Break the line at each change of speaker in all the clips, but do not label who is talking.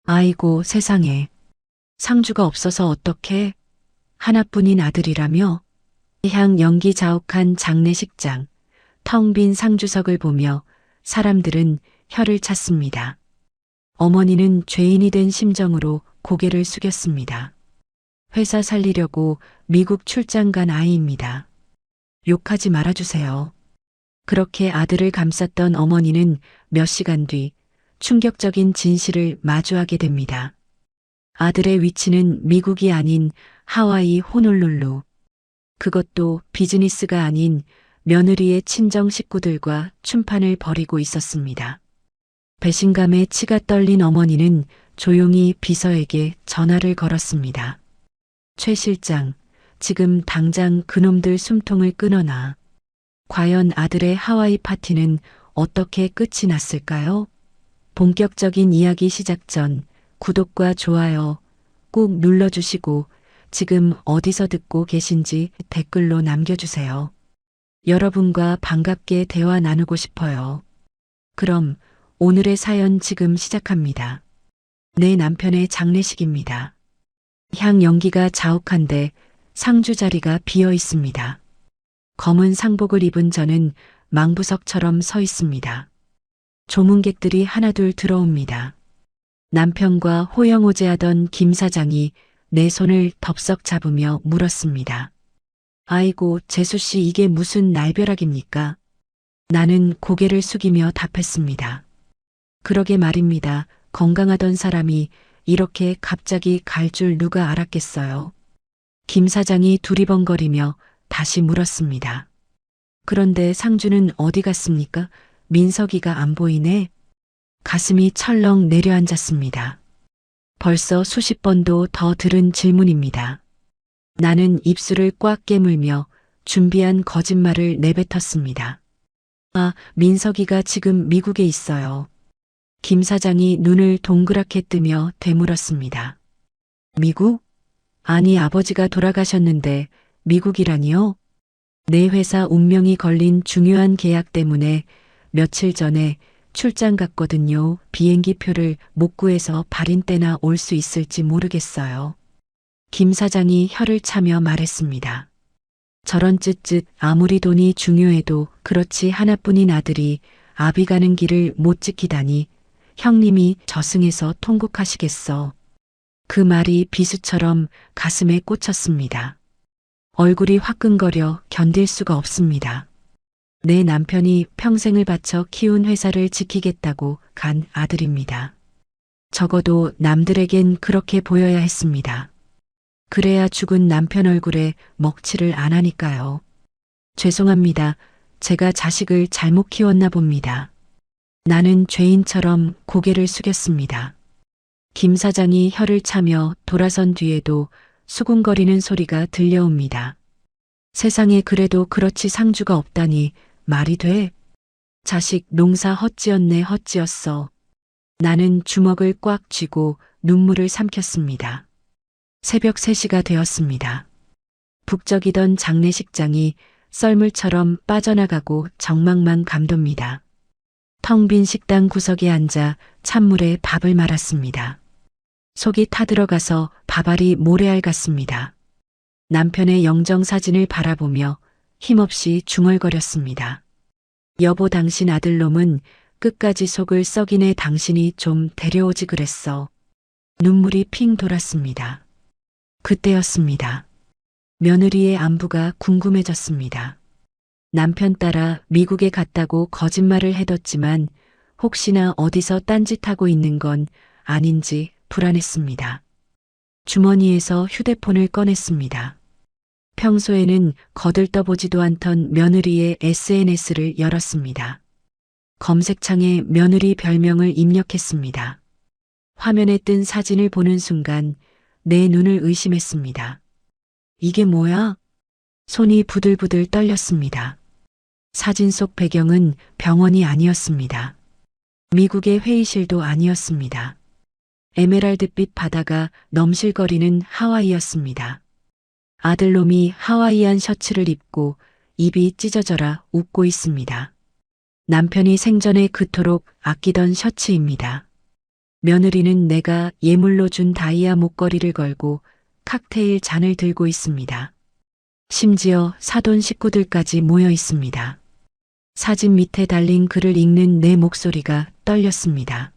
아이고 세상에. 상주가 없어서 어떡해? 하나뿐인 아들이라며? 향 연기 자욱한 장례식장, 텅 빈 상주석을 보며 사람들은 혀를 찼습니다. 어머니는 죄인이 된 심정으로 고개를 숙였습니다. 회사 살리려고 미국 출장 간 아이입니다. 욕하지 말아주세요. 그렇게 아들을 감쌌던 어머니는 몇 시간 뒤 충격적인 진실을 마주하게 됩니다. 아들의 위치는 미국이 아닌 하와이 호놀룰루. 그것도 비즈니스가 아닌 며느리의 친정 식구들과 춤판을 벌이고 있었습니다. 배신감에 치가 떨린 어머니는 조용히 비서에게 전화를 걸었습니다. 최 실장, 지금 당장 그놈들 숨통을 끊어놔. 과연 아들의 하와이 파티는 어떻게 끝이 났을까요? 본격적인 이야기 시작 전 구독과 좋아요 꾹 눌러주시고 지금 어디서 듣고 계신지 댓글로 남겨주세요. 여러분과 반갑게 대화 나누고 싶어요. 그럼 오늘의 사연 지금 시작합니다. 내 남편의 장례식입니다. 향 연기가 자욱한데 상주 자리가 비어 있습니다. 검은 상복을 입은 저는 망부석처럼 서 있습니다. 조문객들이 하나둘 들어옵니다. 남편과 호영호재하던 김 사장이 내 손을 덥석 잡으며 물었습니다. 아이고, 재수씨 이게 무슨 날벼락입니까? 나는 고개를 숙이며 답했습니다. 그러게 말입니다. 건강하던 사람이 이렇게 갑자기 갈 줄 누가 알았겠어요. 김 사장이 두리번거리며 다시 물었습니다. 그런데 상주는 어디 갔습니까? 민석이가 안 보이네. 가슴이 철렁 내려앉았습니다. 벌써 수십 번도 더 들은 질문입니다. 나는 입술을 꽉 깨물며 준비한 거짓말을 내뱉었습니다. 아, 민석이가 지금 미국에 있어요. 김 사장이 눈을 동그랗게 뜨며 되물었습니다. 미국? 아니, 아버지가 돌아가셨는데 미국이라니요? 내 회사 운명이 걸린 중요한 계약 때문에 며칠 전에 출장 갔거든요. 비행기 표를 못 구해서 발인 때나 올 수 있을지 모르겠어요. 김 사장이 혀를 차며 말했습니다. 저런 쯧쯧 아무리 돈이 중요해도 그렇지 하나뿐인 아들이 아비 가는 길을 못 지키다니 형님이 저승에서 통곡하시겠어. 그 말이 비수처럼 가슴에 꽂혔습니다. 얼굴이 화끈거려 견딜 수가 없습니다. 내 남편이 평생을 바쳐 키운 회사를 지키겠다고 간 아들입니다. 적어도 남들에겐 그렇게 보여야 했습니다. 그래야 죽은 남편 얼굴에 먹칠을 안 하니까요. 죄송합니다. 제가 자식을 잘못 키웠나 봅니다. 나는 죄인처럼 고개를 숙였습니다. 김 사장이 혀를 차며 돌아선 뒤에도 수군거리는 소리가 들려옵니다. 세상에 그래도 그렇지 상주가 없다니 말이 돼? 자식 농사 헛지었네 헛지었어. 나는 주먹을 꽉 쥐고 눈물을 삼켰습니다. 새벽 3시가 되었습니다. 북적이던 장례식장이 썰물처럼 빠져나가고 정막만 감돕니다. 텅 빈 식당 구석에 앉아 찬물에 밥을 말았습니다. 속이 타들어가서 밥알이 모래알 같습니다. 남편의 영정사진을 바라보며 힘없이 중얼거렸습니다. 여보, 당신 아들놈은 끝까지 속을 썩이네. 당신이 좀 데려오지 그랬어. 눈물이 핑 돌았습니다. 그때였습니다. 며느리의 안부가 궁금해졌습니다. 남편 따라 미국에 갔다고 거짓말을 해뒀지만 혹시나 어디서 딴짓하고 있는 건 아닌지 불안했습니다. 주머니에서 휴대폰을 꺼냈습니다. 평소에는 거들떠보지도 않던 며느리의 SNS를 열었습니다. 검색창에 며느리 별명을 입력했습니다. 화면에 뜬 사진을 보는 순간 내 눈을 의심했습니다. 이게 뭐야? 손이 부들부들 떨렸습니다. 사진 속 배경은 병원이 아니었습니다. 미국의 회의실도 아니었습니다. 에메랄드빛 바다가 넘실거리는 하와이였습니다. 아들놈이 하와이안 셔츠를 입고 입이 찢어져라 웃고 있습니다. 남편이 생전에 그토록 아끼던 셔츠입니다. 며느리는 내가 예물로 준 다이아 목걸이를 걸고 칵테일 잔을 들고 있습니다. 심지어 사돈 식구들까지 모여 있습니다. 사진 밑에 달린 글을 읽는 내 목소리가 떨렸습니다.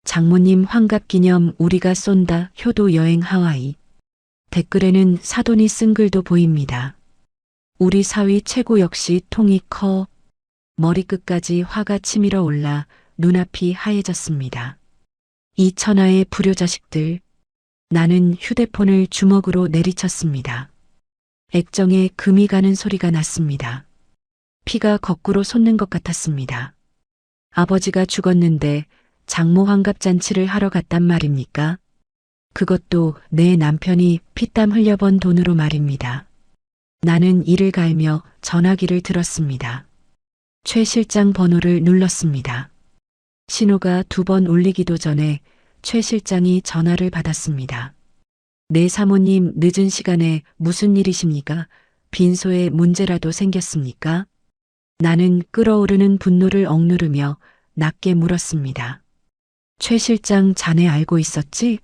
장모님 환갑 기념 우리가 쏜다 효도 여행 하와이. 댓글에는 사돈이 쓴 글도 보입니다. 우리 사위 최고 역시 통이 커. 머리끝까지 화가 치밀어 올라 눈앞이 하얘졌습니다. 이 천하의 불효자식들. 나는 휴대폰을 주먹으로 내리쳤습니다. 액정에 금이 가는 소리가 났습니다. 피가 거꾸로 솟는 것 같았습니다. 아버지가 죽었는데 장모 환갑잔치를 하러 갔단 말입니까? 그것도 내 남편이 피땀 흘려번 돈으로 말입니다. 나는 이를 갈며 전화기를 들었습니다. 최 실장 번호를 눌렀습니다. 신호가 2번 울리기도 전에 최 실장이 전화를 받았습니다. 네 사모님 늦은 시간에 무슨 일이십니까? 빈소에 문제라도 생겼습니까? 나는 끓어오르는 분노를 억누르며 낮게 물었습니다. 최 실장 자네 알고 있었지?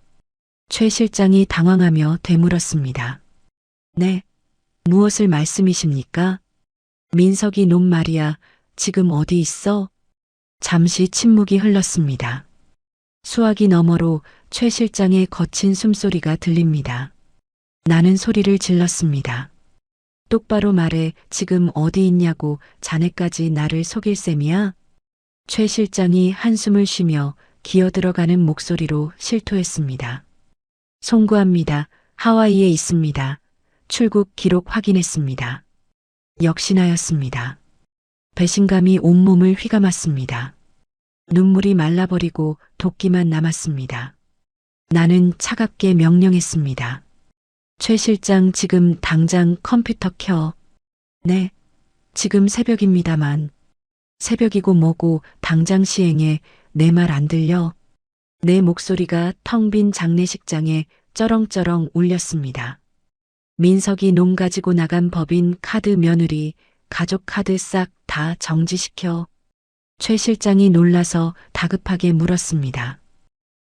최 실장이 당황하며 되물었습니다. 네. 무엇을 말씀이십니까? 민석이 놈 말이야. 지금 어디 있어? 잠시 침묵이 흘렀습니다. 수화기 너머로 최 실장의 거친 숨소리가 들립니다. 나는 소리를 질렀습니다. 똑바로 말해 지금 어디 있냐고 자네까지 나를 속일 셈이야? 최 실장이 한숨을 쉬며 기어들어가는 목소리로 실토했습니다. 송구합니다. 하와이에 있습니다. 출국 기록 확인했습니다. 역시나였습니다. 배신감이 온몸을 휘감았습니다. 눈물이 말라버리고 도끼만 남았습니다. 나는 차갑게 명령했습니다. 최 실장 지금 당장 컴퓨터 켜. 네, 지금 새벽입니다만. 새벽이고 뭐고 당장 시행해. 내 말 안 들려? 내 목소리가 텅 빈 장례식장에 쩌렁쩌렁 울렸습니다. 민석이 놈 가지고 나간 법인 카드 며느리, 가족 카드 싹 다 정지시켜. 최 실장이 놀라서 다급하게 물었습니다.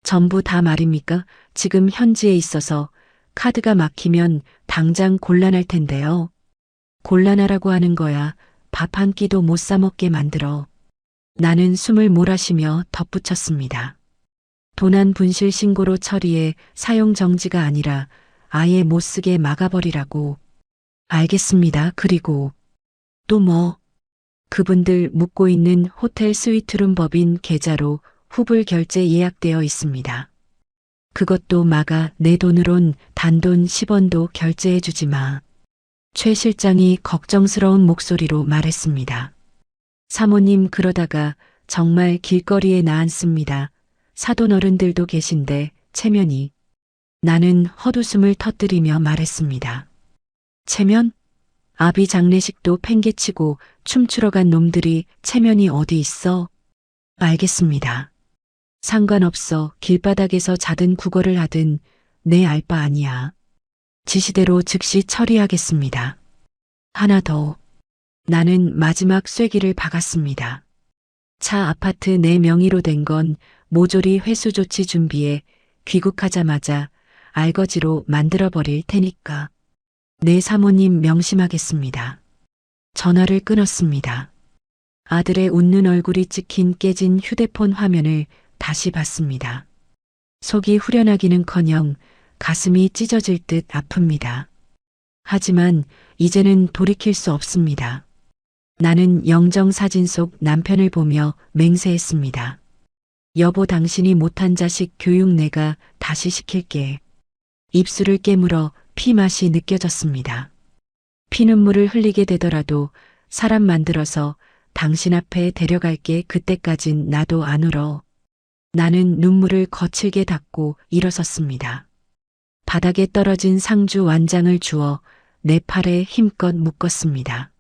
전부 다 말입니까? 지금 현지에 있어서 카드가 막히면 당장 곤란할 텐데요. 곤란하라고 하는 거야. 밥 한 끼도 못 사 먹게 만들어. 나는 숨을 몰아쉬며 덧붙였습니다. 도난 분실 신고로 처리해 사용 정지가 아니라 아예 못 쓰게 막아버리라고. 알겠습니다. 그리고 또 뭐? 그분들 묵고 있는 호텔 스위트룸 법인 계좌로 후불 결제 예약되어 있습니다. 그것도 막아 내 돈으론 단돈 10원도 결제해 주지 마. 최 실장이 걱정스러운 목소리로 말했습니다. 사모님 그러다가 정말 길거리에 나앉습니다. 사돈 어른들도 계신데 체면이. 나는 헛웃음을 터뜨리며 말했습니다. 체면? 아비 장례식도 팽개치고 춤추러 간 놈들이 체면이 어디 있어? 알겠습니다. 상관없어. 길바닥에서 자든 구걸을 하든 내 알 바 아니야. 지시대로 즉시 처리하겠습니다. 하나 더. 나는 마지막 쐐기를 박았습니다. 차 아파트 내 명의로 된 건 모조리 회수 조치 준비해 귀국하자마자 알거지로 만들어버릴 테니까. 내 사모님 명심하겠습니다. 전화를 끊었습니다. 아들의 웃는 얼굴이 찍힌 깨진 휴대폰 화면을 다시 봤습니다. 속이 후련하기는커녕 가슴이 찢어질 듯 아픕니다. 하지만 이제는 돌이킬 수 없습니다. 나는 영정사진 속 남편을 보며 맹세했습니다. 여보 당신이 못한 자식 교육 내가 다시 시킬게. 입술을 깨물어 피맛이 느껴졌습니다. 피눈물을 흘리게 되더라도 사람 만들어서 당신 앞에 데려갈게. 그때까진 나도 안 울어. 나는 눈물을 거칠게 닦고 일어섰습니다. 바닥에 떨어진 상주 완장을 주워 내 팔에 힘껏 묶었습니다.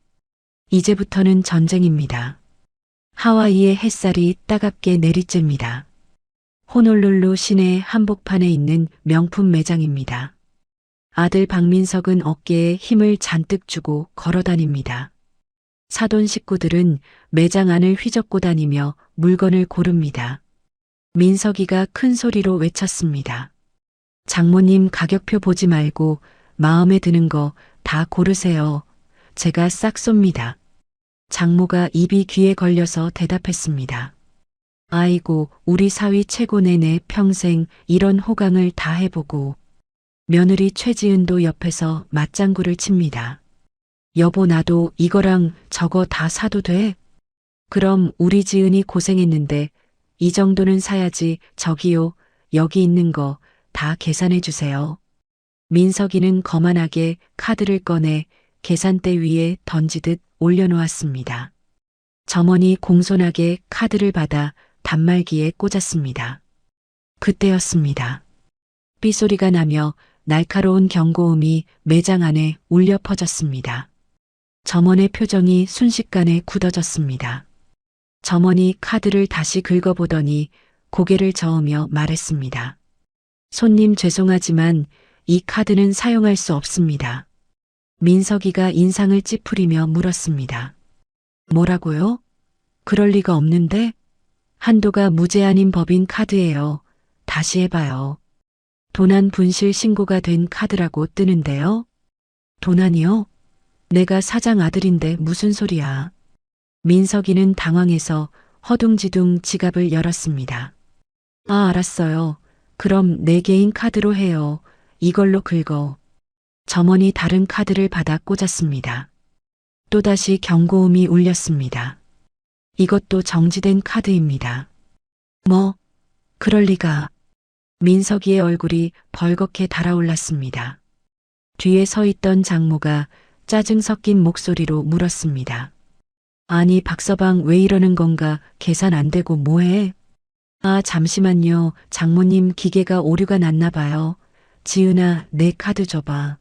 이제부터는 전쟁입니다. 하와이의 햇살이 따갑게 내리쬐입니다. 호놀룰루 시내 한복판에 있는 명품 매장입니다. 아들 박민석은 어깨에 힘을 잔뜩 주고 걸어다닙니다. 사돈 식구들은 매장 안을 휘젓고 다니며 물건을 고릅니다. 민석이가 큰 소리로 외쳤습니다. 장모님 가격표 보지 말고 마음에 드는 거 다 고르세요. 제가 싹 쏩니다. 장모가 입이 귀에 걸려서 대답했습니다. 아이고, 우리 사위 최고네네 평생 이런 호강을 다 해보고. 며느리 최지은도 옆에서 맞장구를 칩니다. 여보, 나도 이거랑 저거 다 사도 돼? 그럼 우리 지은이 고생했는데 이 정도는 사야지. 저기요, 여기 있는 거 다 계산해 주세요. 민석이는 거만하게 카드를 꺼내 계산대 위에 던지듯 올려놓았습니다. 점원이 공손하게 카드를 받아 단말기에 꽂았습니다. 그때였습니다. 삐소리가 나며 날카로운 경고음이 매장 안에 울려 퍼졌습니다. 점원의 표정이 순식간에 굳어졌습니다. 점원이 카드를 다시 긁어보더니 고개를 저으며 말했습니다. 손님, 죄송하지만 이 카드는 사용할 수 없습니다. 민석이가 인상을 찌푸리며 물었습니다. 뭐라고요? 그럴 리가 없는데? 한도가 무제한인 법인 카드예요. 다시 해봐요. 도난 분실 신고가 된 카드라고 뜨는데요. 도난이요? 내가 사장 아들인데 무슨 소리야. 민석이는 당황해서 허둥지둥 지갑을 열었습니다. 아, 알았어요. 그럼 내 개인 카드로 해요. 이걸로 긁어. 점원이 다른 카드를 받아 꽂았습니다. 또다시 경고음이 울렸습니다. 이것도 정지된 카드입니다. 뭐? 그럴 리가. 민석이의 얼굴이 벌겋게 달아올랐습니다. 뒤에 서 있던 장모가 짜증 섞인 목소리로 물었습니다. 아니, 박서방 왜 이러는 건가? 계산 안 되고 뭐해? 아, 잠시만요. 장모님 기계가 오류가 났나 봐요. 지은아, 내 카드 줘봐.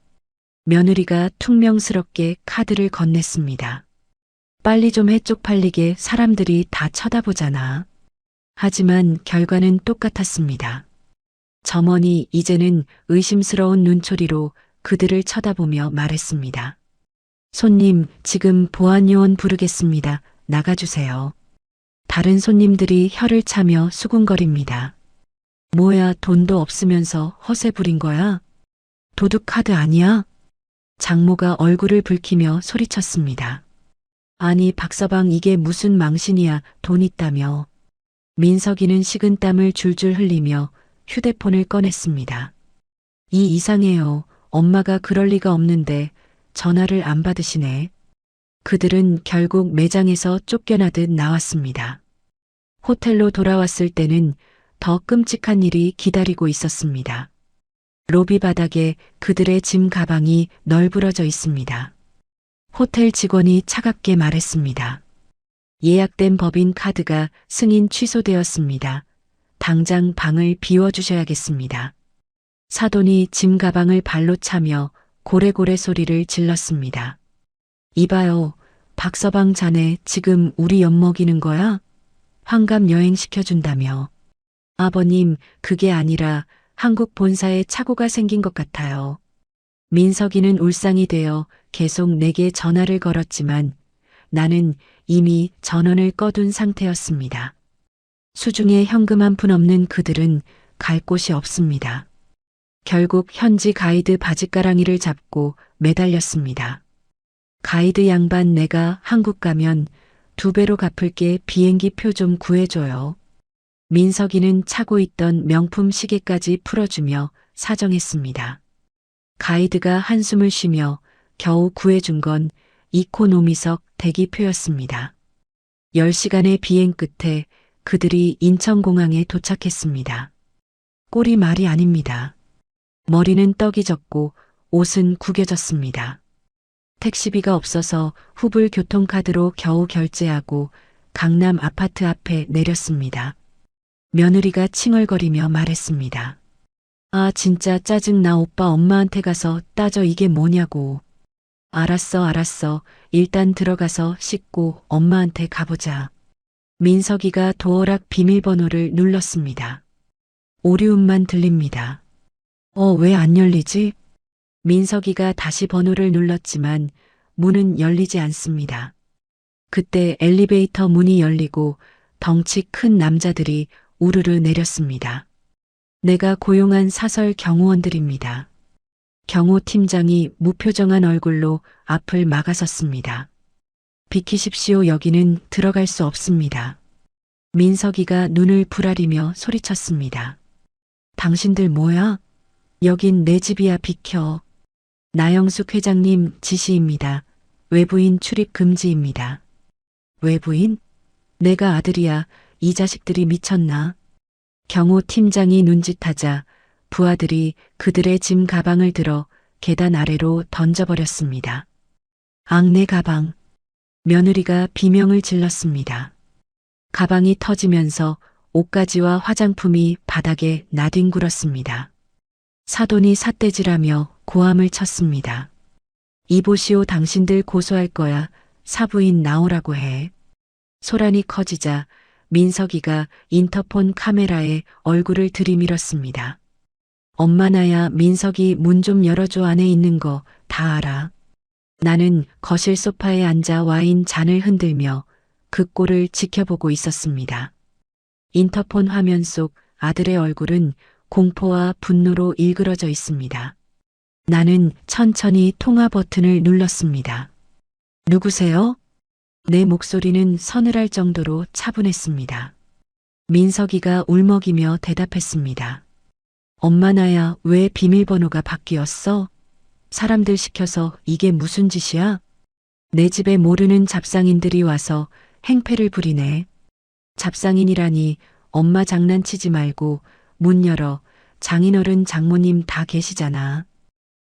며느리가 퉁명스럽게 카드를 건넸습니다. 빨리 좀 해, 쪽팔리게 사람들이 다 쳐다보잖아. 하지만 결과는 똑같았습니다. 점원이 이제는 의심스러운 눈초리로 그들을 쳐다보며 말했습니다. 손님, 지금 보안요원 부르겠습니다. 나가주세요. 다른 손님들이 혀를 차며 수군거립니다. 뭐야, 돈도 없으면서 허세 부린 거야? 도둑카드 아니야? 장모가 얼굴을 붉히며 소리쳤습니다. 아니, 박서방 이게 무슨 망신이야. 돈 있다며. 민석이는 식은땀을 줄줄 흘리며 휴대폰을 꺼냈습니다. 이 이상해요. 엄마가 그럴 리가 없는데 전화를 안 받으시네. 그들은 결국 매장에서 쫓겨나듯 나왔습니다. 호텔로 돌아왔을 때는 더 끔찍한 일이 기다리고 있었습니다. 로비 바닥에 그들의 짐 가방이 널브러져 있습니다. 호텔 직원이 차갑게 말했습니다. 예약된 법인 카드가 승인 취소되었습니다. 당장 방을 비워주셔야겠습니다. 사돈이 짐 가방을 발로 차며 고래고래 소리를 질렀습니다. 이봐요, 박서방 자네 지금 우리 엿먹이는 거야? 환갑 여행 시켜준다며. 아버님, 그게 아니라 한국 본사에 착오가 생긴 것 같아요. 민석이는 울상이 되어 계속 내게 전화를 걸었지만 나는 이미 전원을 꺼둔 상태였습니다. 수중에 현금 한 푼 없는 그들은 갈 곳이 없습니다. 결국 현지 가이드 바짓가랑이를 잡고 매달렸습니다. 가이드 양반, 내가 한국 가면 2배로 갚을게. 비행기 표 좀 구해줘요. 민석이는 차고 있던 명품 시계까지 풀어주며 사정했습니다. 가이드가 한숨을 쉬며 겨우 구해준 건 이코노미석 대기표였습니다. 10시간의 비행 끝에 그들이 인천공항에 도착했습니다. 꼴이 말이 아닙니다. 머리는 떡이 졌고 옷은 구겨졌습니다. 택시비가 없어서 후불 교통카드로 겨우 결제하고 강남 아파트 앞에 내렸습니다. 며느리가 칭얼거리며 말했습니다. 아, 진짜 짜증나. 오빠 엄마한테 가서 따져. 이게 뭐냐고. 알았어. 일단 들어가서 씻고 엄마한테 가보자. 민석이가 도어락 비밀번호를 눌렀습니다. 오류음만 들립니다. 왜 안 열리지? 민석이가 다시 번호를 눌렀지만 문은 열리지 않습니다. 그때 엘리베이터 문이 열리고 덩치 큰 남자들이 우르르 내렸습니다. 내가 고용한 사설 경호원들입니다. 경호 팀장이 무표정한 얼굴로 앞을 막아섰습니다. 비키십시오. 여기는 들어갈 수 없습니다. 민석이가 눈을 부라리며 소리쳤습니다. 당신들 뭐야? 여긴 내 집이야. 비켜. 나영숙 회장님 지시입니다. 외부인 출입 금지입니다. 외부인? 내가 아들이야. 이 자식들이 미쳤나? 경호 팀장이 눈짓하자 부하들이 그들의 짐 가방을 들어 계단 아래로 던져버렸습니다. 내 가방. 며느리가 비명을 질렀습니다. 가방이 터지면서 옷가지와 화장품이 바닥에 나뒹굴었습니다. 사돈이 삿대질하며 고함을 쳤습니다. 이보시오. 당신들 고소할 거야. 사부인 나오라고 해. 소란이 커지자 민석이가 인터폰 카메라에 얼굴을 들이밀었습니다. 엄마 나야. 민석이 문 좀 열어줘. 안에 있는 거 다 알아. 나는 거실 소파에 앉아 와인 잔을 흔들며 그 꼴을 지켜보고 있었습니다. 인터폰 화면 속 아들의 얼굴은 공포와 분노로 일그러져 있습니다. 나는 천천히 통화 버튼을 눌렀습니다. 누구세요? 내 목소리는 서늘할 정도로 차분했습니다. 민석이가 울먹이며 대답했습니다. 엄마 나야. 왜 비밀번호가 바뀌었어? 사람들 시켜서 이게 무슨 짓이야? 내 집에 모르는 잡상인들이 와서 행패를 부리네. 잡상인이라니. 엄마 장난치지 말고 문 열어. 장인어른 장모님 다 계시잖아.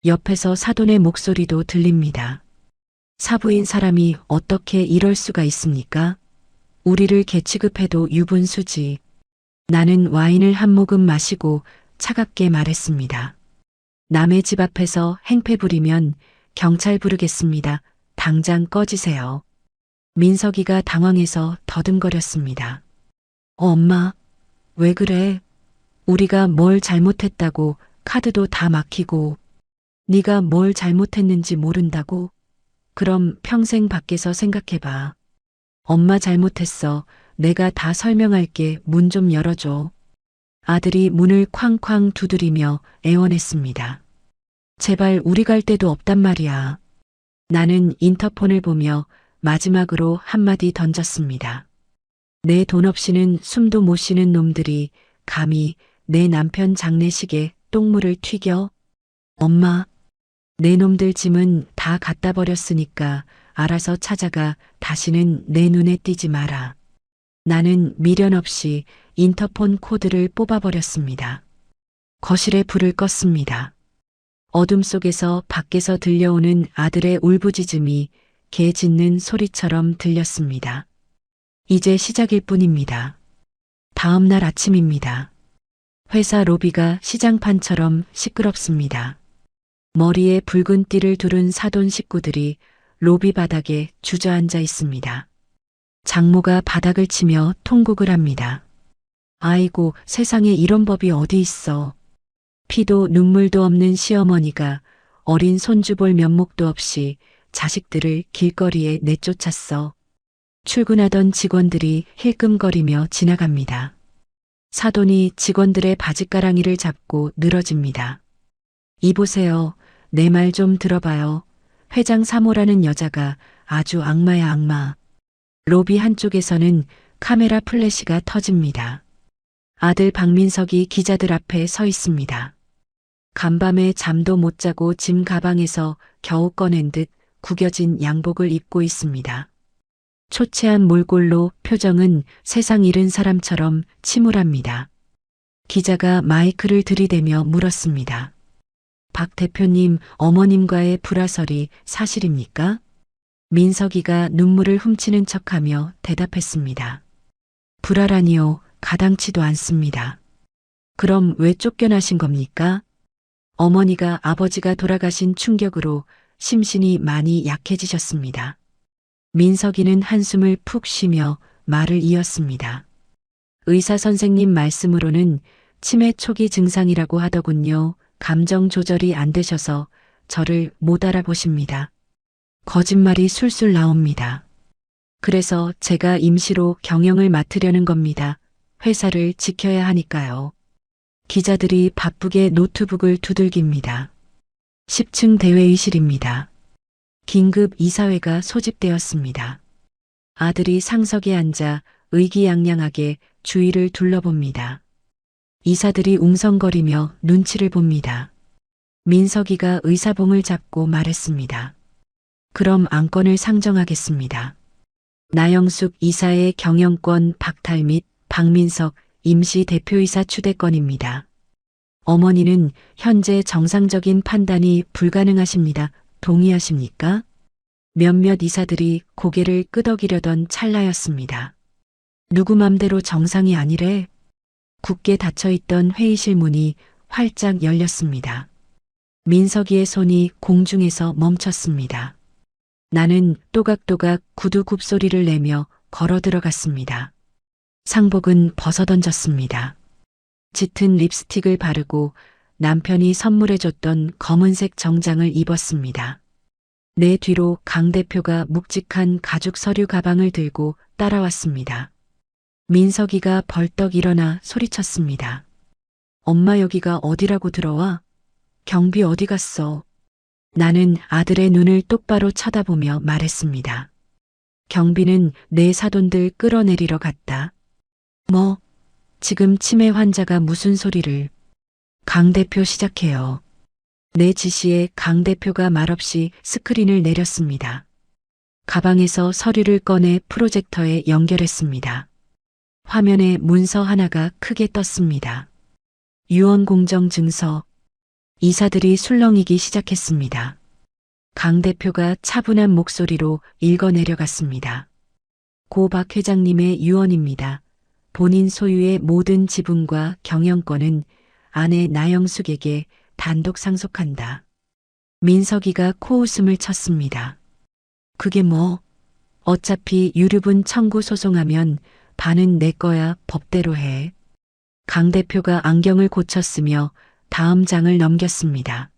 옆에서 사돈의 목소리도 들립니다. 사부인 사람이 어떻게 이럴 수가 있습니까? 우리를 개취급해도 유분수지. 나는 와인을 한 모금 마시고 차갑게 말했습니다. 남의 집 앞에서 행패 부리면 경찰 부르겠습니다. 당장 꺼지세요. 민석이가 당황해서 더듬거렸습니다. 엄마, 왜 그래? 우리가 뭘 잘못했다고. 카드도 다 막히고. 네가 뭘 잘못했는지 모른다고? 그럼 평생 밖에서 생각해봐. 엄마 잘못했어. 내가 다 설명할게. 문 좀 열어줘. 아들이 문을 쾅쾅 두드리며 애원했습니다. 제발 우리 갈 데도 없단 말이야. 나는 인터폰을 보며 마지막으로 한마디 던졌습니다. 내 돈 없이는 숨도 못 쉬는 놈들이 감히 내 남편 장례식에 똥물을 튀겨? 엄마, 내 놈들 짐은 다 갖다 버렸으니까 알아서 찾아가. 다시는 내 눈에 띄지 마라. 나는 미련 없이 인터폰 코드를 뽑아버렸습니다. 거실에 불을 껐습니다. 어둠 속에서 밖에서 들려오는 아들의 울부짖음이 개 짖는 소리처럼 들렸습니다. 이제 시작일 뿐입니다. 다음 날 아침입니다. 회사 로비가 시장판처럼 시끄럽습니다. 머리에 붉은 띠를 두른 사돈 식구들이 로비 바닥에 주저앉아 있습니다. 장모가 바닥을 치며 통곡을 합니다. 아이고, 세상에 이런 법이 어디 있어. 피도 눈물도 없는 시어머니가 어린 손주 볼 면목도 없이 자식들을 길거리에 내쫓았어. 출근하던 직원들이 힐끔거리며 지나갑니다. 사돈이 직원들의 바짓가랑이를 잡고 늘어집니다. 이보세요. 내 말 좀 들어봐요. 회장 사모라는 여자가 아주 악마야, 악마. 로비 한쪽에서는 카메라 플래시가 터집니다. 아들 박민석이 기자들 앞에 서 있습니다. 간밤에 잠도 못 자고 짐 가방에서 겨우 꺼낸 듯 구겨진 양복을 입고 있습니다. 초췌한 몰골로 표정은 세상 잃은 사람처럼 침울합니다. 기자가 마이크를 들이대며 물었습니다. 박 대표님, 어머님과의 불화설이 사실입니까? 민석이가 눈물을 훔치는 척하며 대답했습니다. 불화라니요. 가당치도 않습니다. 그럼 왜 쫓겨나신 겁니까? 어머니가 아버지가 돌아가신 충격으로 심신이 많이 약해지셨습니다. 민석이는 한숨을 푹 쉬며 말을 이었습니다. 의사 선생님 말씀으로는 치매 초기 증상이라고 하더군요. 감정 조절이 안 되셔서 저를 못 알아보십니다. 거짓말이 술술 나옵니다. 그래서 제가 임시로 경영을 맡으려는 겁니다. 회사를 지켜야 하니까요. 기자들이 바쁘게 노트북을 두들깁니다. 10층 대회의실입니다. 긴급 이사회가 소집되었습니다. 아들이 상석에 앉아 의기양양하게 주위를 둘러봅니다. 이사들이 웅성거리며 눈치를 봅니다. 민석이가 의사봉을 잡고 말했습니다. 그럼 안건을 상정하겠습니다. 나영숙 이사의 경영권 박탈 및 박민석 임시 대표이사 추대건입니다. 어머니는 현재 정상적인 판단이 불가능하십니다. 동의하십니까? 몇몇 이사들이 고개를 끄덕이려던 찰나였습니다. 누구 맘대로 정상이 아니래. 굳게 닫혀있던 회의실 문이 활짝 열렸습니다. 민석이의 손이 공중에서 멈췄습니다. 나는 또각또각 구두 굽소리를 내며 걸어 들어갔습니다. 상복은 벗어던졌습니다. 짙은 립스틱을 바르고 남편이 선물해줬던 검은색 정장을 입었습니다. 내 뒤로 강 대표가 묵직한 가죽 서류 가방을 들고 따라왔습니다. 민석이가 벌떡 일어나 소리쳤습니다. 엄마 여기가 어디라고 들어와? 경비 어디 갔어? 나는 아들의 눈을 똑바로 쳐다보며 말했습니다. 경비는 내 사돈들 끌어내리러 갔다. 뭐? 지금 치매 환자가 무슨 소리를. 강 대표 시작해요. 내 지시에 강 대표가 말없이 스크린을 내렸습니다. 가방에서 서류를 꺼내 프로젝터에 연결했습니다. 화면에 문서 하나가 크게 떴습니다. 유언공정증서. 이사들이 술렁이기 시작했습니다. 강 대표가 차분한 목소리로 읽어내려갔습니다. 고 박 회장님의 유언입니다. 본인 소유의 모든 지분과 경영권은 아내 나영숙에게 단독 상속한다. 민석이가 코웃음을 쳤습니다. 그게 뭐? 어차피 유류분 청구 소송하면 반은 내 거야. 법대로 해. 강 대표가 안경을 고쳤으며 다음 장을 넘겼습니다.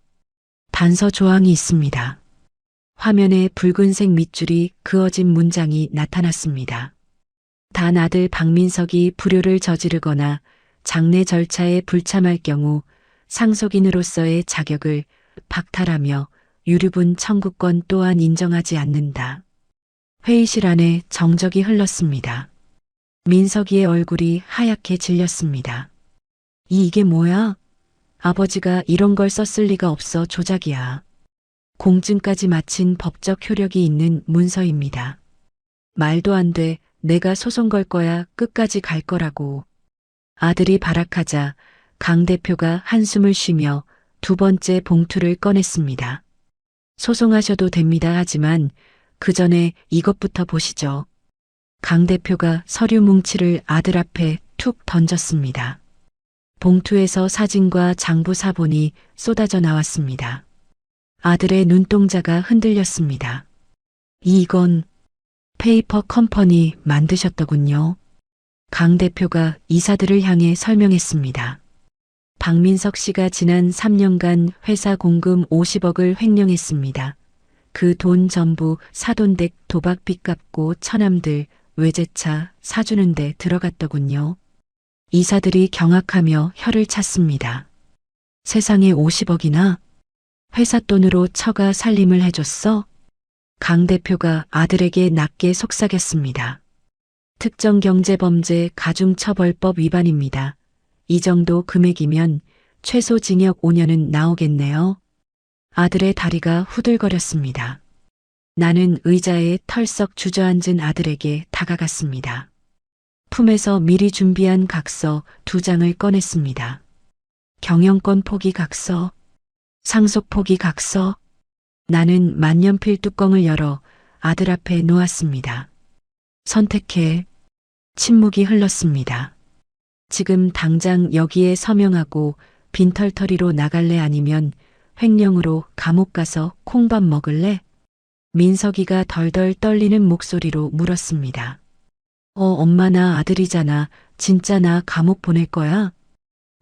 단서 조항이 있습니다. 화면에 붉은색 밑줄이 그어진 문장이 나타났습니다. 단 아들 박민석이 불효를 저지르거나 장례 절차에 불참할 경우 상속인으로서의 자격을 박탈하며 유류분 청구권 또한 인정하지 않는다. 회의실 안에 정적이 흘렀습니다. 민석이의 얼굴이 하얗게 질렸습니다. 이게 뭐야? 아버지가 이런 걸 썼을 리가 없어. 조작이야. 공증까지 마친 법적 효력이 있는 문서입니다. 말도 안 돼. 내가 소송 걸 거야. 끝까지 갈 거라고. 아들이 발악하자 강 대표가 한숨을 쉬며 두 번째 봉투를 꺼냈습니다. 소송하셔도 됩니다. 하지만 그 전에 이것부터 보시죠. 강 대표가 서류 뭉치를 아들 앞에 툭 던졌습니다. 봉투에서 사진과 장부 사본이 쏟아져 나왔습니다. 아들의 눈동자가 흔들렸습니다. 이건 페이퍼 컴퍼니 만드셨더군요. 강 대표가 이사들을 향해 설명했습니다. 박민석 씨가 지난 3년간 회사 공금 50억을 횡령했습니다. 그 돈 전부 사돈댁 도박빚 갚고 처남들 외제차 사주는 데 들어갔더군요. 이사들이 경악하며 혀를 찼습니다. 세상에 50억이나? 회사 돈으로 처가 살림을 해줬어? 강 대표가 아들에게 낮게 속삭였습니다. 특정경제범죄 가중처벌법 위반입니다. 이 정도 금액이면 최소 징역 5년은 나오겠네요. 아들의 다리가 후들거렸습니다. 나는 의자에 털썩 주저앉은 아들에게 다가갔습니다. 품에서 미리 준비한 각서 2장을 꺼냈습니다. 경영권 포기 각서, 상속 포기 각서. 나는 만년필 뚜껑을 열어 아들 앞에 놓았습니다. 선택해. 침묵이 흘렀습니다. 지금 당장 여기에 서명하고 빈털터리로 나갈래? 아니면 횡령으로 감옥 가서 콩밥 먹을래? 민석이가 덜덜 떨리는 목소리로 물었습니다. 엄마 나 아들이잖아. 진짜 나 감옥 보낼 거야?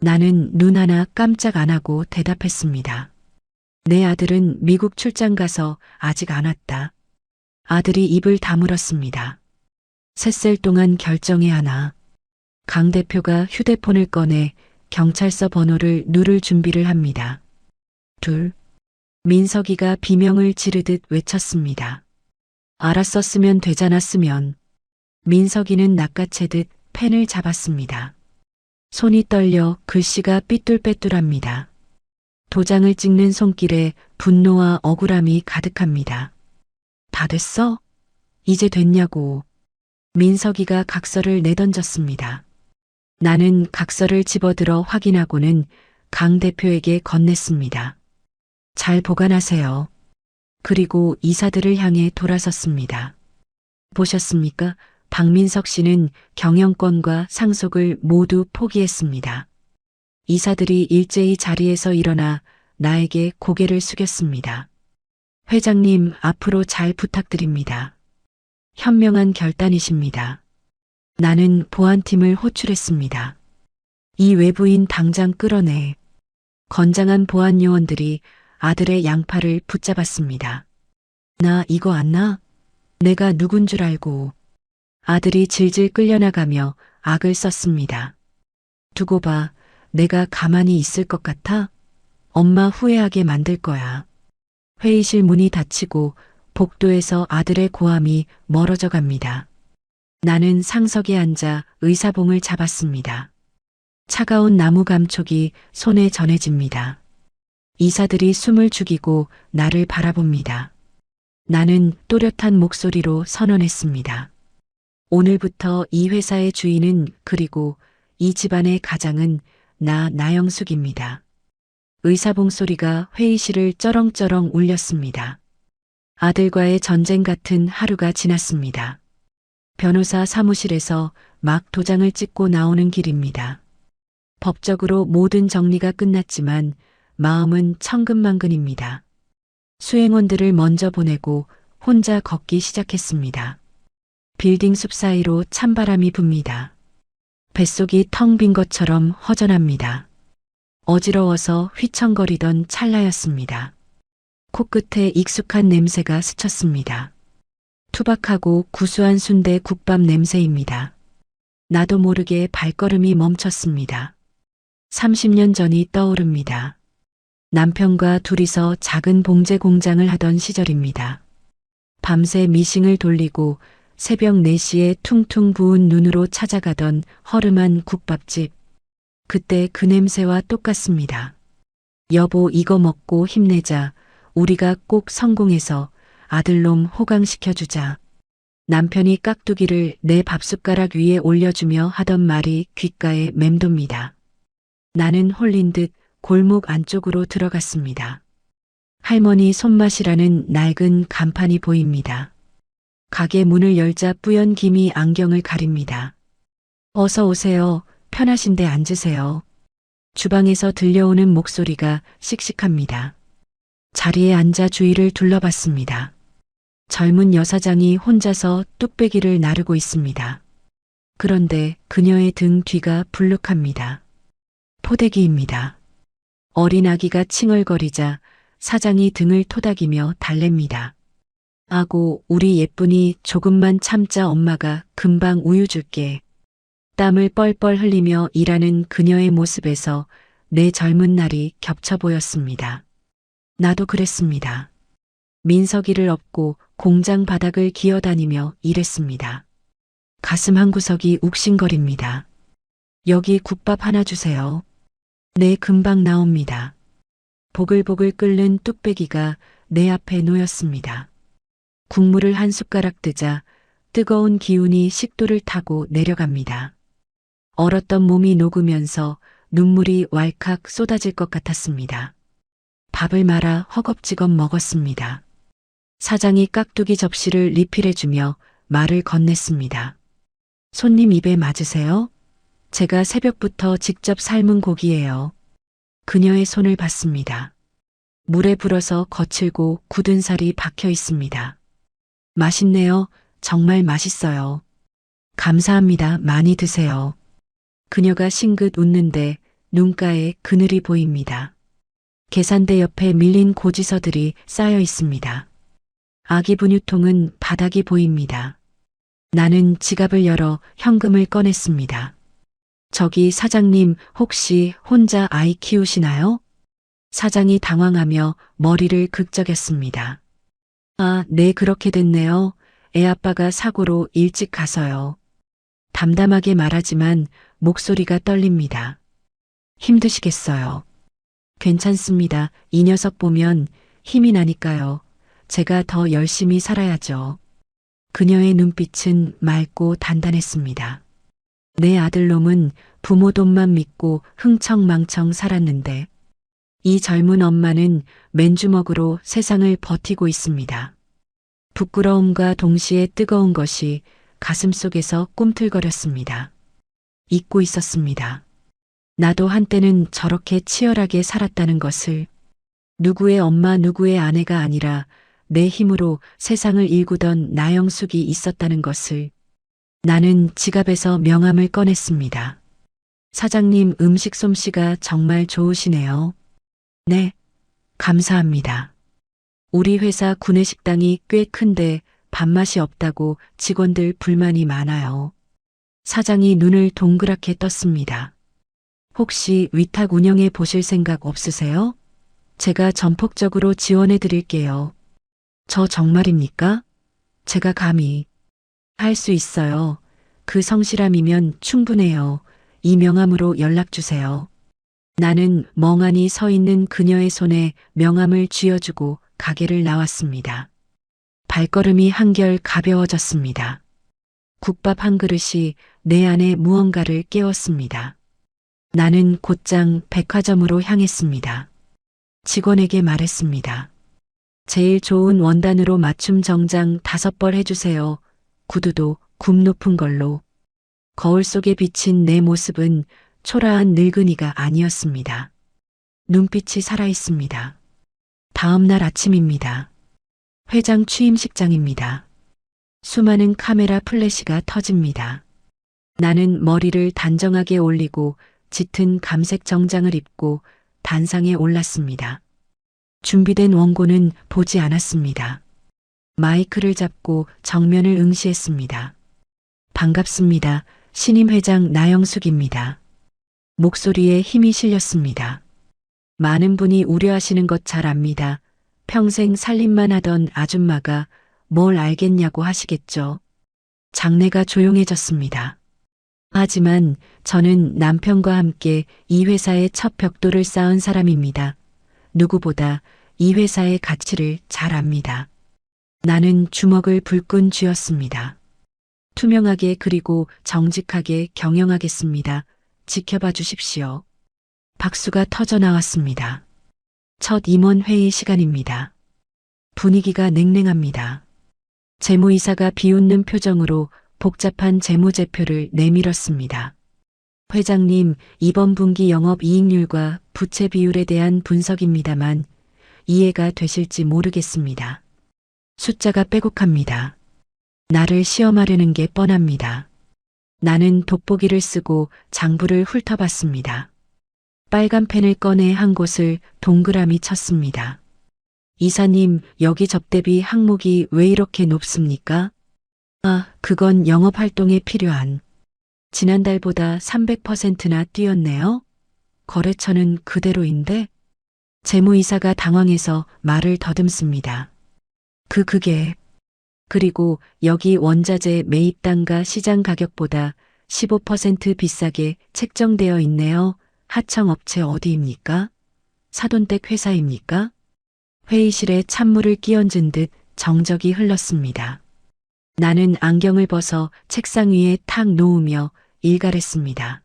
나는 눈 하나 깜짝 안 하고 대답했습니다. 내 아들은 미국 출장 가서 아직 안 왔다. 아들이 입을 다물었습니다. 셋셀 동안 결정해 하나. 강 대표가 휴대폰을 꺼내 경찰서 번호를 누를 준비를 합니다. 둘. 민석이가 비명을 지르듯 외쳤습니다. 알았었으면 되잖았으면. 민석이는 낚아채듯 펜을 잡았습니다. 손이 떨려 글씨가 삐뚤빼뚤합니다. 도장을 찍는 손길에 분노와 억울함이 가득합니다. 다 됐어? 이제 됐냐고. 민석이가 각서를 내던졌습니다. 나는 각서를 집어들어 확인하고는 강 대표에게 건넸습니다. 잘 보관하세요. 그리고 이사들을 향해 돌아섰습니다. 보셨습니까? 박민석 씨는 경영권과 상속을 모두 포기했습니다. 이사들이 일제히 자리에서 일어나 나에게 고개를 숙였습니다. 회장님, 앞으로 잘 부탁드립니다. 현명한 결단이십니다. 나는 보안팀을 호출했습니다. 이 외부인 당장 끌어내. 건장한 보안 요원들이 아들의 양팔을 붙잡았습니다. 나 이거 안 나? 내가 누군 줄 알고. 아들이 질질 끌려나가며 악을 썼습니다. 두고 봐. 내가 가만히 있을 것 같아? 엄마 후회하게 만들 거야. 회의실 문이 닫히고 복도에서 아들의 고함이 멀어져 갑니다. 나는 상석에 앉아 의사봉을 잡았습니다. 차가운 나무 감촉이 손에 전해집니다. 이사들이 숨을 죽이고 나를 바라봅니다. 나는 또렷한 목소리로 선언했습니다. 오늘부터 이 회사의 주인은 그리고 이 집안의 가장은 나영숙입니다. 의사봉 소리가 회의실을 쩌렁쩌렁 울렸습니다. 아들과의 전쟁 같은 하루가 지났습니다. 변호사 사무실에서 막 도장을 찍고 나오는 길입니다. 법적으로 모든 정리가 끝났지만 마음은 천근만근입니다. 수행원들을 먼저 보내고 혼자 걷기 시작했습니다. 빌딩 숲 사이로 찬바람이 붑니다. 뱃속이 텅 빈 것처럼 허전합니다. 어지러워서 휘청거리던 찰나였습니다. 코끝에 익숙한 냄새가 스쳤습니다. 투박하고 구수한 순대 국밥 냄새입니다. 나도 모르게 발걸음이 멈췄습니다. 30년 전이 떠오릅니다. 남편과 둘이서 작은 봉제 공장을 하던 시절입니다. 밤새 미싱을 돌리고 새벽 4시에 퉁퉁 부은 눈으로 찾아가던 허름한 국밥집. 그때 그 냄새와 똑같습니다. 여보, 이거 먹고 힘내자. 우리가 꼭 성공해서 아들놈 호강시켜주자. 남편이 깍두기를 내 밥숟가락 위에 올려주며 하던 말이 귓가에 맴돕니다. 나는 홀린 듯 골목 안쪽으로 들어갔습니다. 할머니 손맛이라는 낡은 간판이 보입니다. 가게 문을 열자 뿌연 김이 안경을 가립니다. 어서 오세요. 편하신데 앉으세요. 주방에서 들려오는 목소리가 씩씩합니다. 자리에 앉아 주위를 둘러봤습니다. 젊은 여사장이 혼자서 뚝배기를 나르고 있습니다. 그런데 그녀의 등 뒤가 불룩합니다. 포대기입니다. 어린 아기가 칭얼거리자 사장이 등을 토닥이며 달랩니다. 아고, 우리 예쁜이 조금만 참자, 엄마가 금방 우유 줄게. 땀을 뻘뻘 흘리며 일하는 그녀의 모습에서 내 젊은 날이 겹쳐 보였습니다. 나도 그랬습니다. 민석이를 업고 공장 바닥을 기어다니며 일했습니다. 가슴 한구석이 욱신거립니다. 여기 국밥 하나 주세요. 네, 금방 나옵니다. 보글보글 끓는 뚝배기가 내 앞에 놓였습니다. 국물을 한 숟가락 뜨자 뜨거운 기운이 식도를 타고 내려갑니다. 얼었던 몸이 녹으면서 눈물이 왈칵 쏟아질 것 같았습니다. 밥을 말아 허겁지겁 먹었습니다. 사장이 깍두기 접시를 리필해주며 말을 건넸습니다. 손님 입에 맞으세요? 제가 새벽부터 직접 삶은 고기예요. 그녀의 손을 봤습니다. 물에 불어서 거칠고 굳은 살이 박혀 있습니다. 맛있네요. 정말 맛있어요. 감사합니다. 많이 드세요. 그녀가 싱긋 웃는데 눈가에 그늘이 보입니다. 계산대 옆에 밀린 고지서들이 쌓여 있습니다. 아기 분유통은 바닥이 보입니다. 나는 지갑을 열어 현금을 꺼냈습니다. 저기 사장님 혹시 혼자 아이 키우시나요? 사장이 당황하며 머리를 극적였습니다. 아, 네, 그렇게 됐네요. 애 아빠가 사고로 일찍 가서요. 담담하게 말하지만 목소리가 떨립니다. 힘드시겠어요. 괜찮습니다. 이 녀석 보면 힘이 나니까요. 제가 더 열심히 살아야죠. 그녀의 눈빛은 맑고 단단했습니다. 내 아들놈은 부모 돈만 믿고 흥청망청 살았는데 이 젊은 엄마는 맨주먹으로 세상을 버티고 있습니다. 부끄러움과 동시에 뜨거운 것이 가슴속에서 꿈틀거렸습니다. 잊고 있었습니다. 나도 한때는 저렇게 치열하게 살았다는 것을, 누구의 엄마 누구의 아내가 아니라 내 힘으로 세상을 일구던 나영숙이 있었다는 것을. 나는 지갑에서 명함을 꺼냈습니다. 사장님, 음식 솜씨가 정말 좋으시네요. 네, 감사합니다. 우리 회사 구내식당이 꽤 큰데 밥맛이 없다고 직원들 불만이 많아요. 사장이 눈을 동그랗게 떴습니다. 혹시 위탁 운영해 보실 생각 없으세요? 제가 전폭적으로 지원해 드릴게요. 저 정말입니까? 제가 감히. 할 수 있어요. 그 성실함이면 충분해요. 이 명함으로 연락 주세요. 나는 멍하니 서 있는 그녀의 손에 명함을 쥐어주고 가게를 나왔습니다. 발걸음이 한결 가벼워졌습니다. 국밥 한 그릇이 내 안에 무언가를 깨웠습니다. 나는 곧장 백화점으로 향했습니다. 직원에게 말했습니다. 제일 좋은 원단으로 맞춤 정장 5벌 해주세요. 구두도 굽 높은 걸로. 거울 속에 비친 내 모습은 초라한 늙은이가 아니었습니다. 눈빛이 살아있습니다. 다음 날 아침입니다. 회장 취임식장입니다. 수많은 카메라 플래시가 터집니다. 나는 머리를 단정하게 올리고 짙은 감색 정장을 입고 단상에 올랐습니다. 준비된 원고는 보지 않았습니다. 마이크를 잡고 정면을 응시했습니다. 반갑습니다. 신임 회장 나영숙입니다. 목소리에 힘이 실렸습니다. 많은 분이 우려하시는 것 잘 압니다. 평생 살림만 하던 아줌마가 뭘 알겠냐고 하시겠죠. 장내가 조용해졌습니다. 하지만 저는 남편과 함께 이 회사의 첫 벽돌을 쌓은 사람입니다. 누구보다 이 회사의 가치를 잘 압니다. 나는 주먹을 불끈 쥐었습니다. 투명하게 그리고 정직하게 경영하겠습니다. 지켜봐 주십시오. 박수가 터져 나왔습니다. 첫 임원 회의 시간입니다. 분위기가 냉랭합니다. 재무이사가 비웃는 표정으로 복잡한 재무제표를 내밀었습니다. 회장님, 이번 분기 영업이익률과 부채 비율에 대한 분석입니다만 이해가 되실지 모르겠습니다. 숫자가 빼곡합니다. 나를 시험하려는 게 뻔합니다. 나는 돋보기를 쓰고 장부를 훑어봤습니다. 빨간 펜을 꺼내 한 곳을 동그라미 쳤습니다. 이사님, 여기 접대비 항목이 왜 이렇게 높습니까? 아, 그건 영업활동에 필요한. 지난달보다 300%나 뛰었네요. 거래처는 그대로인데? 재무이사가 당황해서 말을 더듬습니다. 그게. 그리고 여기 원자재 매입단가 시장 가격보다 15% 비싸게 책정되어 있네요. 하청업체 어디입니까? 사돈댁 회사입니까? 회의실에 찬물을 끼얹은 듯 정적이 흘렀습니다. 나는 안경을 벗어 책상 위에 탁 놓으며 일갈했습니다.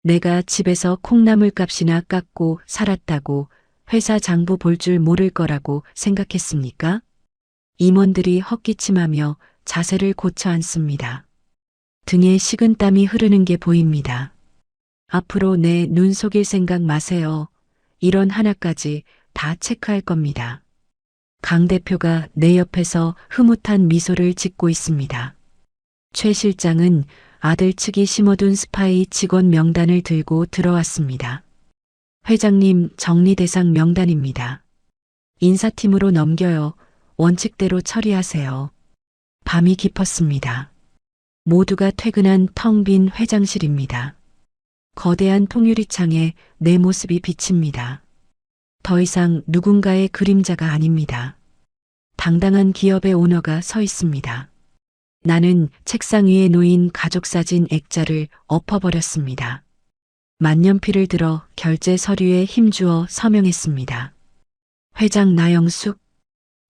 내가 집에서 콩나물 값이나 깎고 살았다고 회사 장부 볼 줄 모를 거라고 생각했습니까? 임원들이 헛기침하며 자세를 고쳐 앉습니다. 등에 식은땀이 흐르는 게 보입니다. 앞으로 내 눈 속일 생각 마세요. 이런 하나까지 다 체크할 겁니다. 강 대표가 내 옆에서 흐뭇한 미소를 짓고 있습니다. 최 실장은 아들 측이 심어둔 스파이 직원 명단을 들고 들어왔습니다. 회장님, 정리 대상 명단입니다. 인사팀으로 넘겨요. 원칙대로 처리하세요. 밤이 깊었습니다. 모두가 퇴근한 텅 빈 회장실입니다. 거대한 통유리창에 내 모습이 비칩니다. 더 이상 누군가의 그림자가 아닙니다. 당당한 기업의 오너가 서 있습니다. 나는 책상 위에 놓인 가족사진 액자를 엎어버렸습니다. 만년필을 들어 결제 서류에 힘주어 서명했습니다. 회장 나영숙.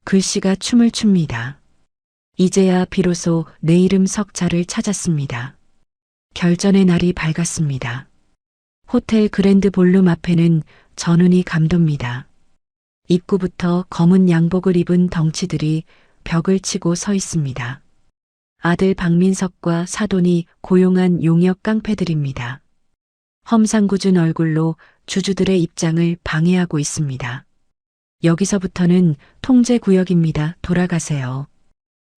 글씨가 춤을 춥니다. 이제야 비로소 내 이름 석자를 찾았습니다. 결전의 날이 밝았습니다. 호텔 그랜드 볼룸 앞에는 전운이 감돕니다. 입구부터 검은 양복을 입은 덩치들이 벽을 치고 서 있습니다. 아들 박민석과 사돈이 고용한 용역 깡패들입니다. 험상궂은 얼굴로 주주들의 입장을 방해하고 있습니다. 여기서부터는 통제구역입니다. 돌아가세요.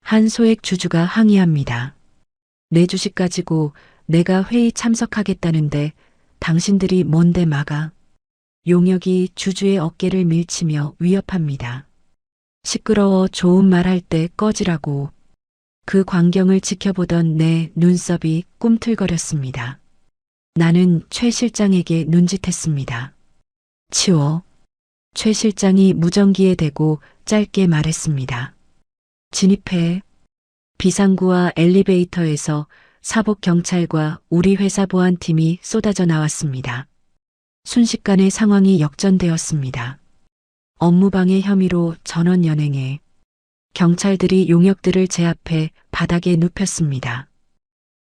한 소액 주주가 항의합니다. 내 주식 가지고 내가 회의 참석하겠다는데 당신들이 뭔데 막아? 용역이 주주의 어깨를 밀치며 위협합니다. 시끄러워 좋은 말 할 때 꺼지라고. 그 광경을 지켜보던 내 눈썹이 꿈틀거렸습니다. 나는 최 실장에게 눈짓했습니다. 치워. 최 실장이 무전기에 대고 짧게 말했습니다. 진입해. 비상구와 엘리베이터에서 사복 경찰과 우리 회사 보안팀이 쏟아져 나왔습니다. 순식간에 상황이 역전되었습니다. 업무방해 혐의로 전원 연행해 경찰들이 용역들을 제압해 바닥에 눕혔습니다.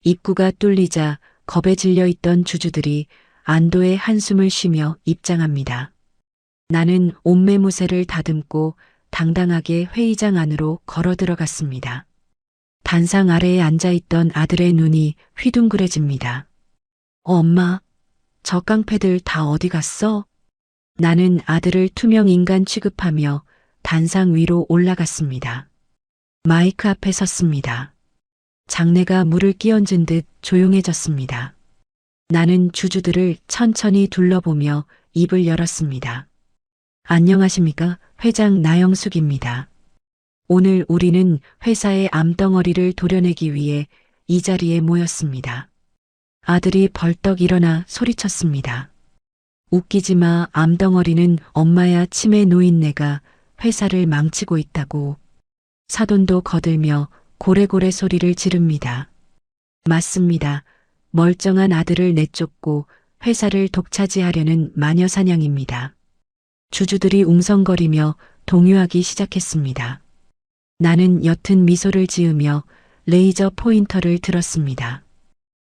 입구가 뚫리자 겁에 질려 있던 주주들이 안도의 한숨을 쉬며 입장합니다. 나는 옷매무새를 다듬고 당당하게 회의장 안으로 걸어 들어갔습니다. 단상 아래에 앉아있던 아들의 눈이 휘둥그레집니다. 엄마, 저 깡패들 다 어디 갔어? 나는 아들을 투명 인간 취급하며 단상 위로 올라갔습니다. 마이크 앞에 섰습니다. 장내가 물을 끼얹은 듯 조용해졌습니다. 나는 주주들을 천천히 둘러보며 입을 열었습니다. 안녕하십니까? 회장 나영숙입니다. 오늘 우리는 회사의 암덩어리를 도려내기 위해 이 자리에 모였습니다. 아들이 벌떡 일어나 소리쳤습니다. 웃기지 마. 암덩어리는 엄마야. 치매 노인네가 회사를 망치고 있다고. 사돈도 거들며 고래고래 소리를 지릅니다. 맞습니다. 멀쩡한 아들을 내쫓고 회사를 독차지하려는 마녀사냥입니다. 주주들이 웅성거리며 동요하기 시작했습니다. 나는 옅은 미소를 지으며 레이저 포인터를 들었습니다.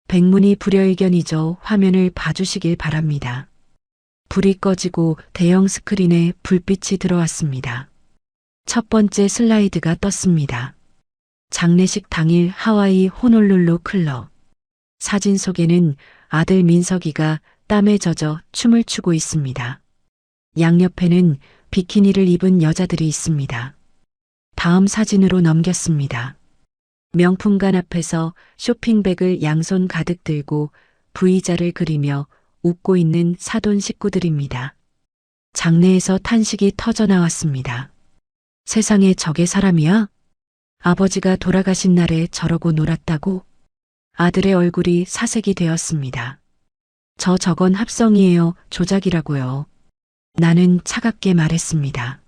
백문이 불여일견이죠. 화면을 봐주시길 바랍니다. 불이 꺼지고 대형 스크린에 불빛이 들어왔습니다. 첫 번째 슬라이드가 떴습니다. 장례식 당일 하와이 호놀룰루 클럽. 사진 속에는 아들 민석이가 땀에 젖어 춤을 추고 있습니다. 양옆에는 비키니를 입은 여자들이 있습니다. 다음 사진으로 넘겼습니다. 명품관 앞에서 쇼핑백을 양손 가득 들고 V자를 그리며 웃고 있는 사돈 식구들입니다. 장내에서 탄식이 터져 나왔습니다. 세상에 저게 사람이야? 아버지가 돌아가신 날에 저러고 놀았다고? 아들의 얼굴이 사색이 되었습니다. 저건 합성이에요. 조작이라고요. 나는 차갑게 말했습니다.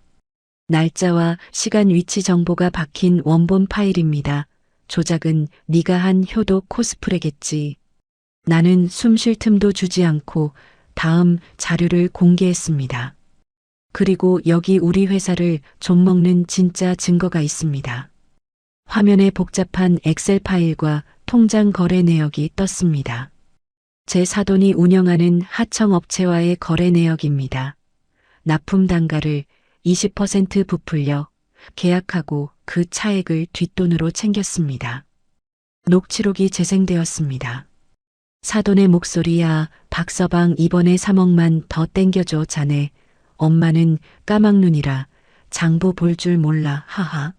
날짜와 시간 위치 정보가 박힌 원본 파일입니다. 조작은 네가 한 효도 코스프레겠지. 나는 숨 쉴 틈도 주지 않고 다음 자료를 공개했습니다. 그리고 여기 우리 회사를 좀먹는 진짜 증거가 있습니다. 화면에 복잡한 엑셀 파일과 통장 거래 내역이 떴습니다. 제 사돈이 운영하는 하청업체와의 거래 내역입니다. 납품 단가를 20% 부풀려 계약하고 그 차액을 뒷돈으로 챙겼습니다. 녹취록이 재생되었습니다. 사돈의 목소리야. 박서방 이번에 3억만 더 땡겨줘 자네. 엄마는 까막눈이라 장부 볼 줄 몰라 하하.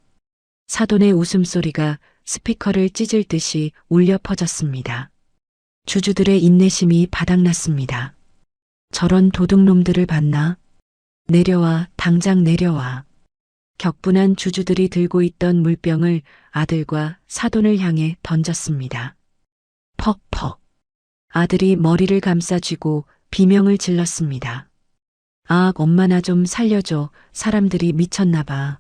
사돈의 웃음소리가 스피커를 찢을 듯이 울려 퍼졌습니다. 주주들의 인내심이 바닥났습니다. 저런 도둑놈들을 봤나? 내려와. 당장 내려와. 격분한 주주들이 들고 있던 물병을 아들과 사돈을 향해 던졌습니다. 퍽퍽. 아들이 머리를 감싸쥐고 비명을 질렀습니다. 아, 엄마 나 좀 살려줘. 사람들이 미쳤나 봐.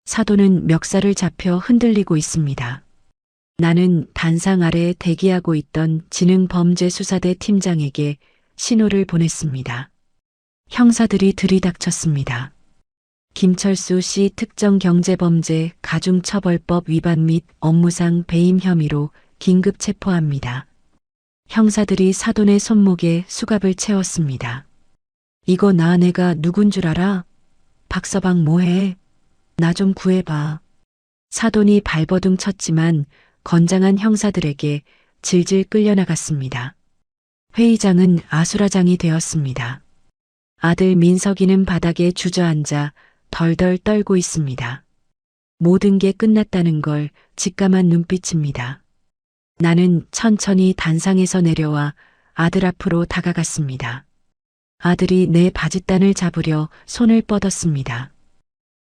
사돈은 멱살을 잡혀 흔들리고 있습니다. 나는 단상 아래에 대기하고 있던 지능범죄수사대 팀장에게 신호를 보냈습니다. 형사들이 들이닥쳤습니다. 김철수 씨 특정경제범죄 가중처벌법 위반 및 업무상 배임 혐의로 긴급 체포합니다. 형사들이 사돈의 손목에 수갑을 채웠습니다. 이거 나 내가 누군 줄 알아? 박서방 뭐해? 나 좀 구해봐. 사돈이 발버둥 쳤지만 건장한 형사들에게 질질 끌려나갔습니다. 회의장은 아수라장이 되었습니다. 아들 민석이는 바닥에 주저앉아 덜덜 떨고 있습니다. 모든 게 끝났다는 걸 직감한 눈빛입니다. 나는 천천히 단상에서 내려와 아들 앞으로 다가갔습니다. 아들이 내 바짓단을 잡으려 손을 뻗었습니다.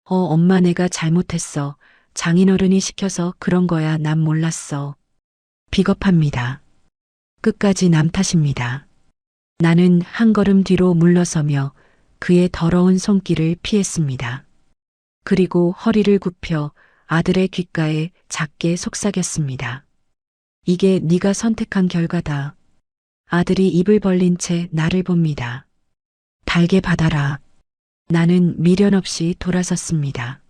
엄마 내가 잘못했어. 장인어른이 시켜서 그런 거야. 난 몰랐어. 비겁합니다. 끝까지 남 탓입니다. 나는 한 걸음 뒤로 물러서며 그의 더러운 손길을 피했습니다. 그리고 허리를 굽혀 아들의 귓가에 작게 속삭였습니다. 이게 네가 선택한 결과다. 아들이 입을 벌린 채 나를 봅니다. 달게 받아라. 나는 미련 없이 돌아섰습니다.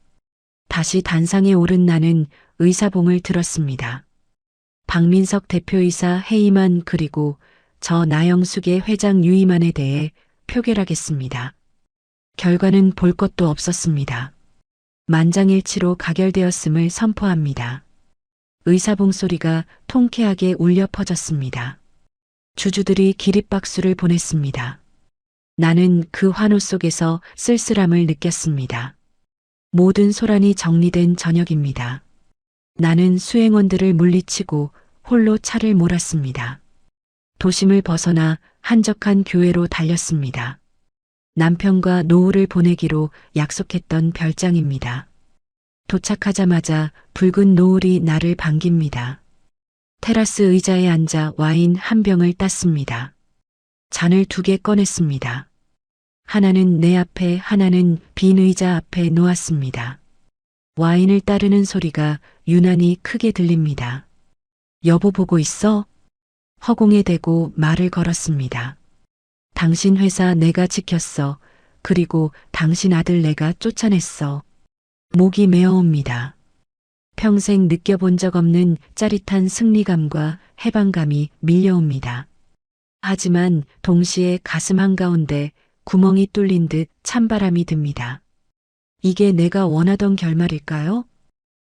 다시 단상에 오른 나는 의사봉을 들었습니다. 박민석 대표이사 해임안 그리고 저 나영숙의 회장 유임안에 대해 표결하겠습니다. 결과는 볼 것도 없었습니다. 만장일치로 가결되었음을 선포합니다. 의사봉 소리가 통쾌하게 울려 퍼졌습니다. 주주들이 기립박수를 보냈습니다. 나는 그 환호 속에서 쓸쓸함을 느꼈습니다. 모든 소란이 정리된 저녁입니다. 나는 수행원들을 물리치고 홀로 차를 몰았습니다. 도심을 벗어나 한적한 교회로 달렸습니다. 남편과 노후를 보내기로 약속했던 별장입니다. 도착하자마자 붉은 노을이 나를 반깁니다. 테라스 의자에 앉아 와인 한 병을 땄습니다. 잔을 2개 꺼냈습니다. 하나는 내 앞에, 하나는 빈 의자 앞에 놓았습니다. 와인을 따르는 소리가 유난히 크게 들립니다. 여보 보고 있어? 허공에 대고 말을 걸었습니다. 당신 회사 내가 지켰어. 그리고 당신 아들 내가 쫓아냈어. 목이 메어옵니다. 평생 느껴본 적 없는 짜릿한 승리감과 해방감이 밀려옵니다. 하지만 동시에 가슴 한가운데 구멍이 뚫린 듯 찬바람이 듭니다. 이게 내가 원하던 결말일까요?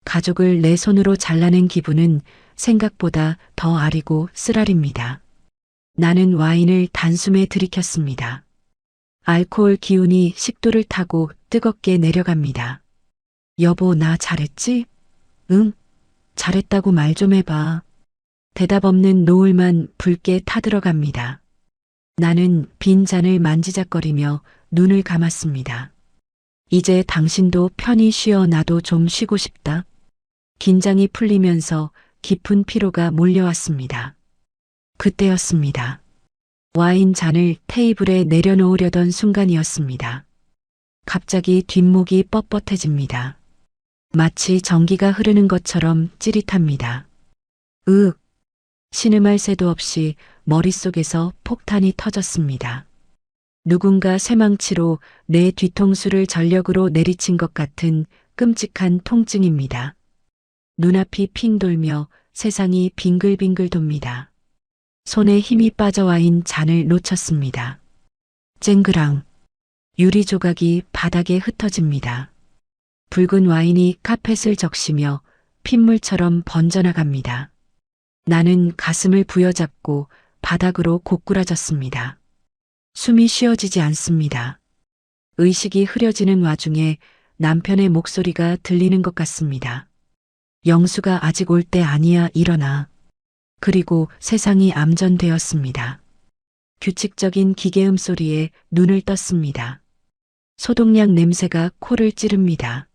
가족을 내 손으로 잘라낸 기분은 생각보다 더 아리고 쓰라립니다. 나는 와인을 단숨에 들이켰습니다. 알코올 기운이 식도를 타고 뜨겁게 내려갑니다. 여보 나 잘했지? 응, 잘했다고 말 좀 해봐. 대답 없는 노을만 붉게 타들어갑니다. 나는 빈 잔을 만지작거리며 눈을 감았습니다. 이제 당신도 편히 쉬어 나도 좀 쉬고 싶다. 긴장이 풀리면서 깊은 피로가 몰려왔습니다. 그때였습니다. 와인 잔을 테이블에 내려놓으려던 순간이었습니다. 갑자기 뒷목이 뻣뻣해집니다. 마치 전기가 흐르는 것처럼 찌릿합니다. 신음할 새도 없이 머릿속에서 폭탄이 터졌습니다. 누군가 쇠망치로 내 뒤통수를 전력으로 내리친 것 같은 끔찍한 통증입니다. 눈앞이 핑 돌며 세상이 빙글빙글 돕니다. 손에 힘이 빠져 와인 잔을 놓쳤습니다. 쨍그랑 유리 조각이 바닥에 흩어집니다. 붉은 와인이 카펫을 적시며 핏물처럼 번져나갑니다. 나는 가슴을 부여잡고 바닥으로 고꾸라졌습니다. 숨이 쉬어지지 않습니다. 의식이 흐려지는 와중에 남편의 목소리가 들리는 것 같습니다. 영수가 아직 올 때 아니야, 일어나. 그리고 세상이 암전되었습니다. 규칙적인 기계음 소리에 눈을 떴습니다. 소독약 냄새가 코를 찌릅니다.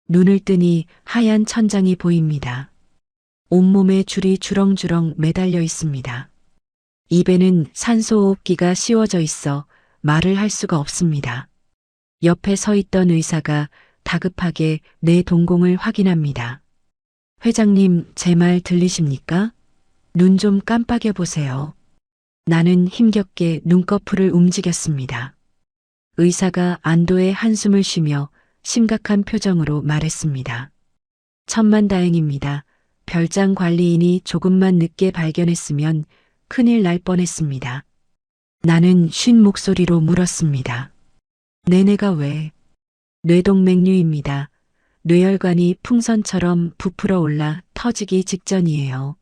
눈을 뜨니 하얀 천장이 보입니다. 온몸에 줄이 주렁주렁 매달려 있습니다. 입에는 산소호흡기가 씌워져 있어 말을 할 수가 없습니다. 옆에 서 있던 의사가 다급하게 내 동공을 확인합니다. 회장님, 제 말 들리십니까? 눈 좀 깜빡여 보세요. 나는 힘겹게 눈꺼풀을 움직였습니다. 의사가 안도의 한숨을 쉬며 심각한 표정으로 말했습니다. 천만다행입니다. 별장 관리인이 조금만 늦게 발견했으면 큰일 날 뻔했습니다. 나는 쉰 목소리로 물었습니다. 내내가 왜? 뇌동맥류입니다. 뇌혈관이 풍선처럼 부풀어 올라 터지기 직전이에요.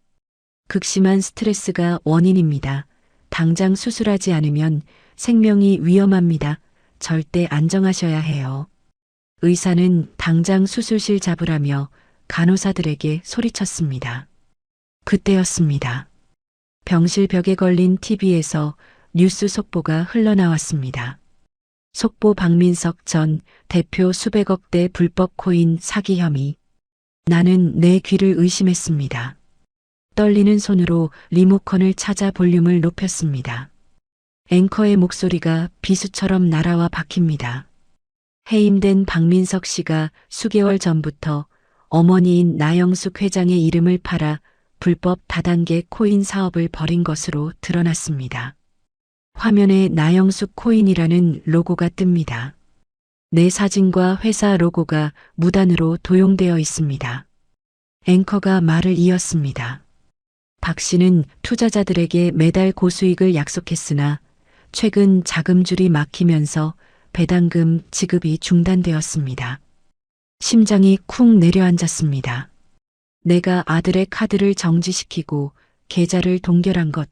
극심한 스트레스가 원인입니다. 당장 수술하지 않으면 생명이 위험합니다. 절대 안정하셔야 해요. 의사는 당장 수술실 잡으라며 간호사들에게 소리쳤습니다. 그때였습니다. 병실 벽에 걸린 TV에서 뉴스 속보가 흘러나왔습니다. 속보 박민석 전 대표 수백억대 불법 코인 사기 혐의. 나는 내 귀를 의심했습니다. 떨리는 손으로 리모컨을 찾아 볼륨을 높였습니다. 앵커의 목소리가 비수처럼 날아와 박힙니다. 해임된 박민석 씨가 수개월 전부터 어머니인 나영숙 회장의 이름을 팔아 불법 다단계 코인 사업을 벌인 것으로 드러났습니다. 화면에 나영숙 코인이라는 로고가 뜹니다. 내 사진과 회사 로고가 무단으로 도용되어 있습니다. 앵커가 말을 이었습니다. 박 씨는 투자자들에게 매달 고수익을 약속했으나 최근 자금줄이 막히면서 배당금 지급이 중단되었습니다. 심장이 쿵 내려앉았습니다. 내가 아들의 카드를 정지시키고 계좌를 동결한 것.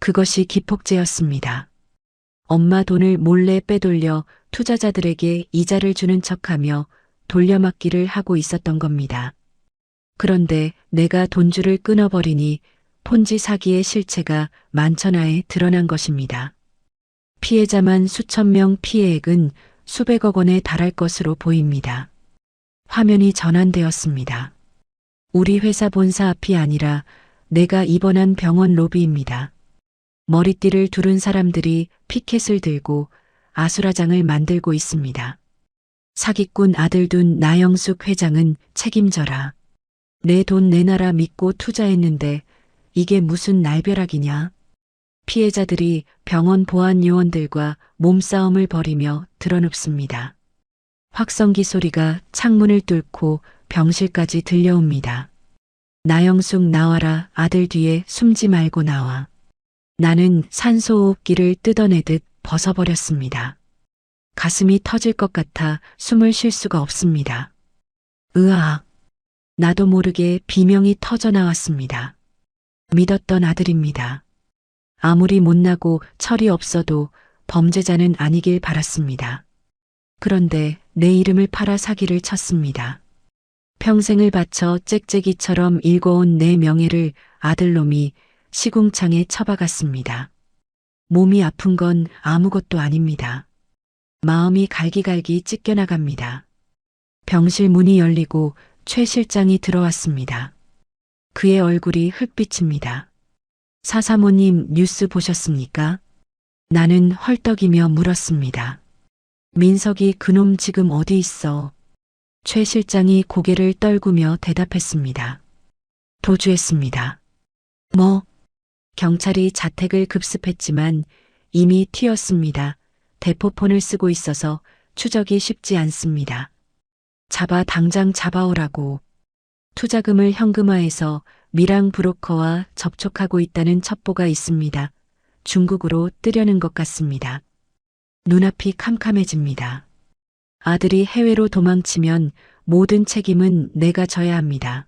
그것이 기폭제였습니다. 엄마 돈을 몰래 빼돌려 투자자들에게 이자를 주는 척하며 돌려막기를 하고 있었던 겁니다. 그런데 내가 돈줄을 끊어버리니 폰지 사기의 실체가 만천하에 드러난 것입니다. 피해자만 수천 명, 피해액은 수백억 원에 달할 것으로 보입니다. 화면이 전환되었습니다. 우리 회사 본사 앞이 아니라 내가 입원한 병원 로비입니다. 머리띠를 두른 사람들이 피켓을 들고 아수라장을 만들고 있습니다. 사기꾼 아들 둔 나영숙 회장은 책임져라. 내 돈 내놔라 믿고 투자했는데 이게 무슨 날벼락이냐. 피해자들이 병원 보안 요원들과 몸싸움을 벌이며 드러눕습니다. 확성기 소리가 창문을 뚫고 병실까지 들려옵니다. 나영숙 나와라. 아들 뒤에 숨지 말고 나와. 나는 산소호흡기를 뜯어내듯 벗어버렸습니다. 가슴이 터질 것 같아 숨을 쉴 수가 없습니다. 으악. 나도 모르게 비명이 터져 나왔습니다. 믿었던 아들입니다. 아무리 못나고 철이 없어도 범죄자는 아니길 바랐습니다. 그런데 내 이름을 팔아 사기를 쳤습니다. 평생을 바쳐 짹짹이처럼 일궈온 내 명예를 아들놈이 시궁창에 처박았습니다. 몸이 아픈 건 아무것도 아닙니다. 마음이 갈기갈기 찢겨나갑니다. 병실 문이 열리고 최 실장이 들어왔습니다. 그의 얼굴이 흑빛입니다. 사사모님 뉴스 보셨습니까? 나는 헐떡이며 물었습니다. 민석이 그놈 지금 어디 있어? 최 실장이 고개를 떨구며 대답했습니다. 도주했습니다. 뭐? 경찰이 자택을 급습했지만 이미 튀었습니다. 대포폰을 쓰고 있어서 추적이 쉽지 않습니다. 당장 잡아오라고. 투자금을 현금화해서 미랑 브로커와 접촉하고 있다는 첩보가 있습니다. 중국으로 뜨려는 것 같습니다. 눈앞이 캄캄해집니다. 아들이 해외로 도망치면 모든 책임은 내가 져야 합니다.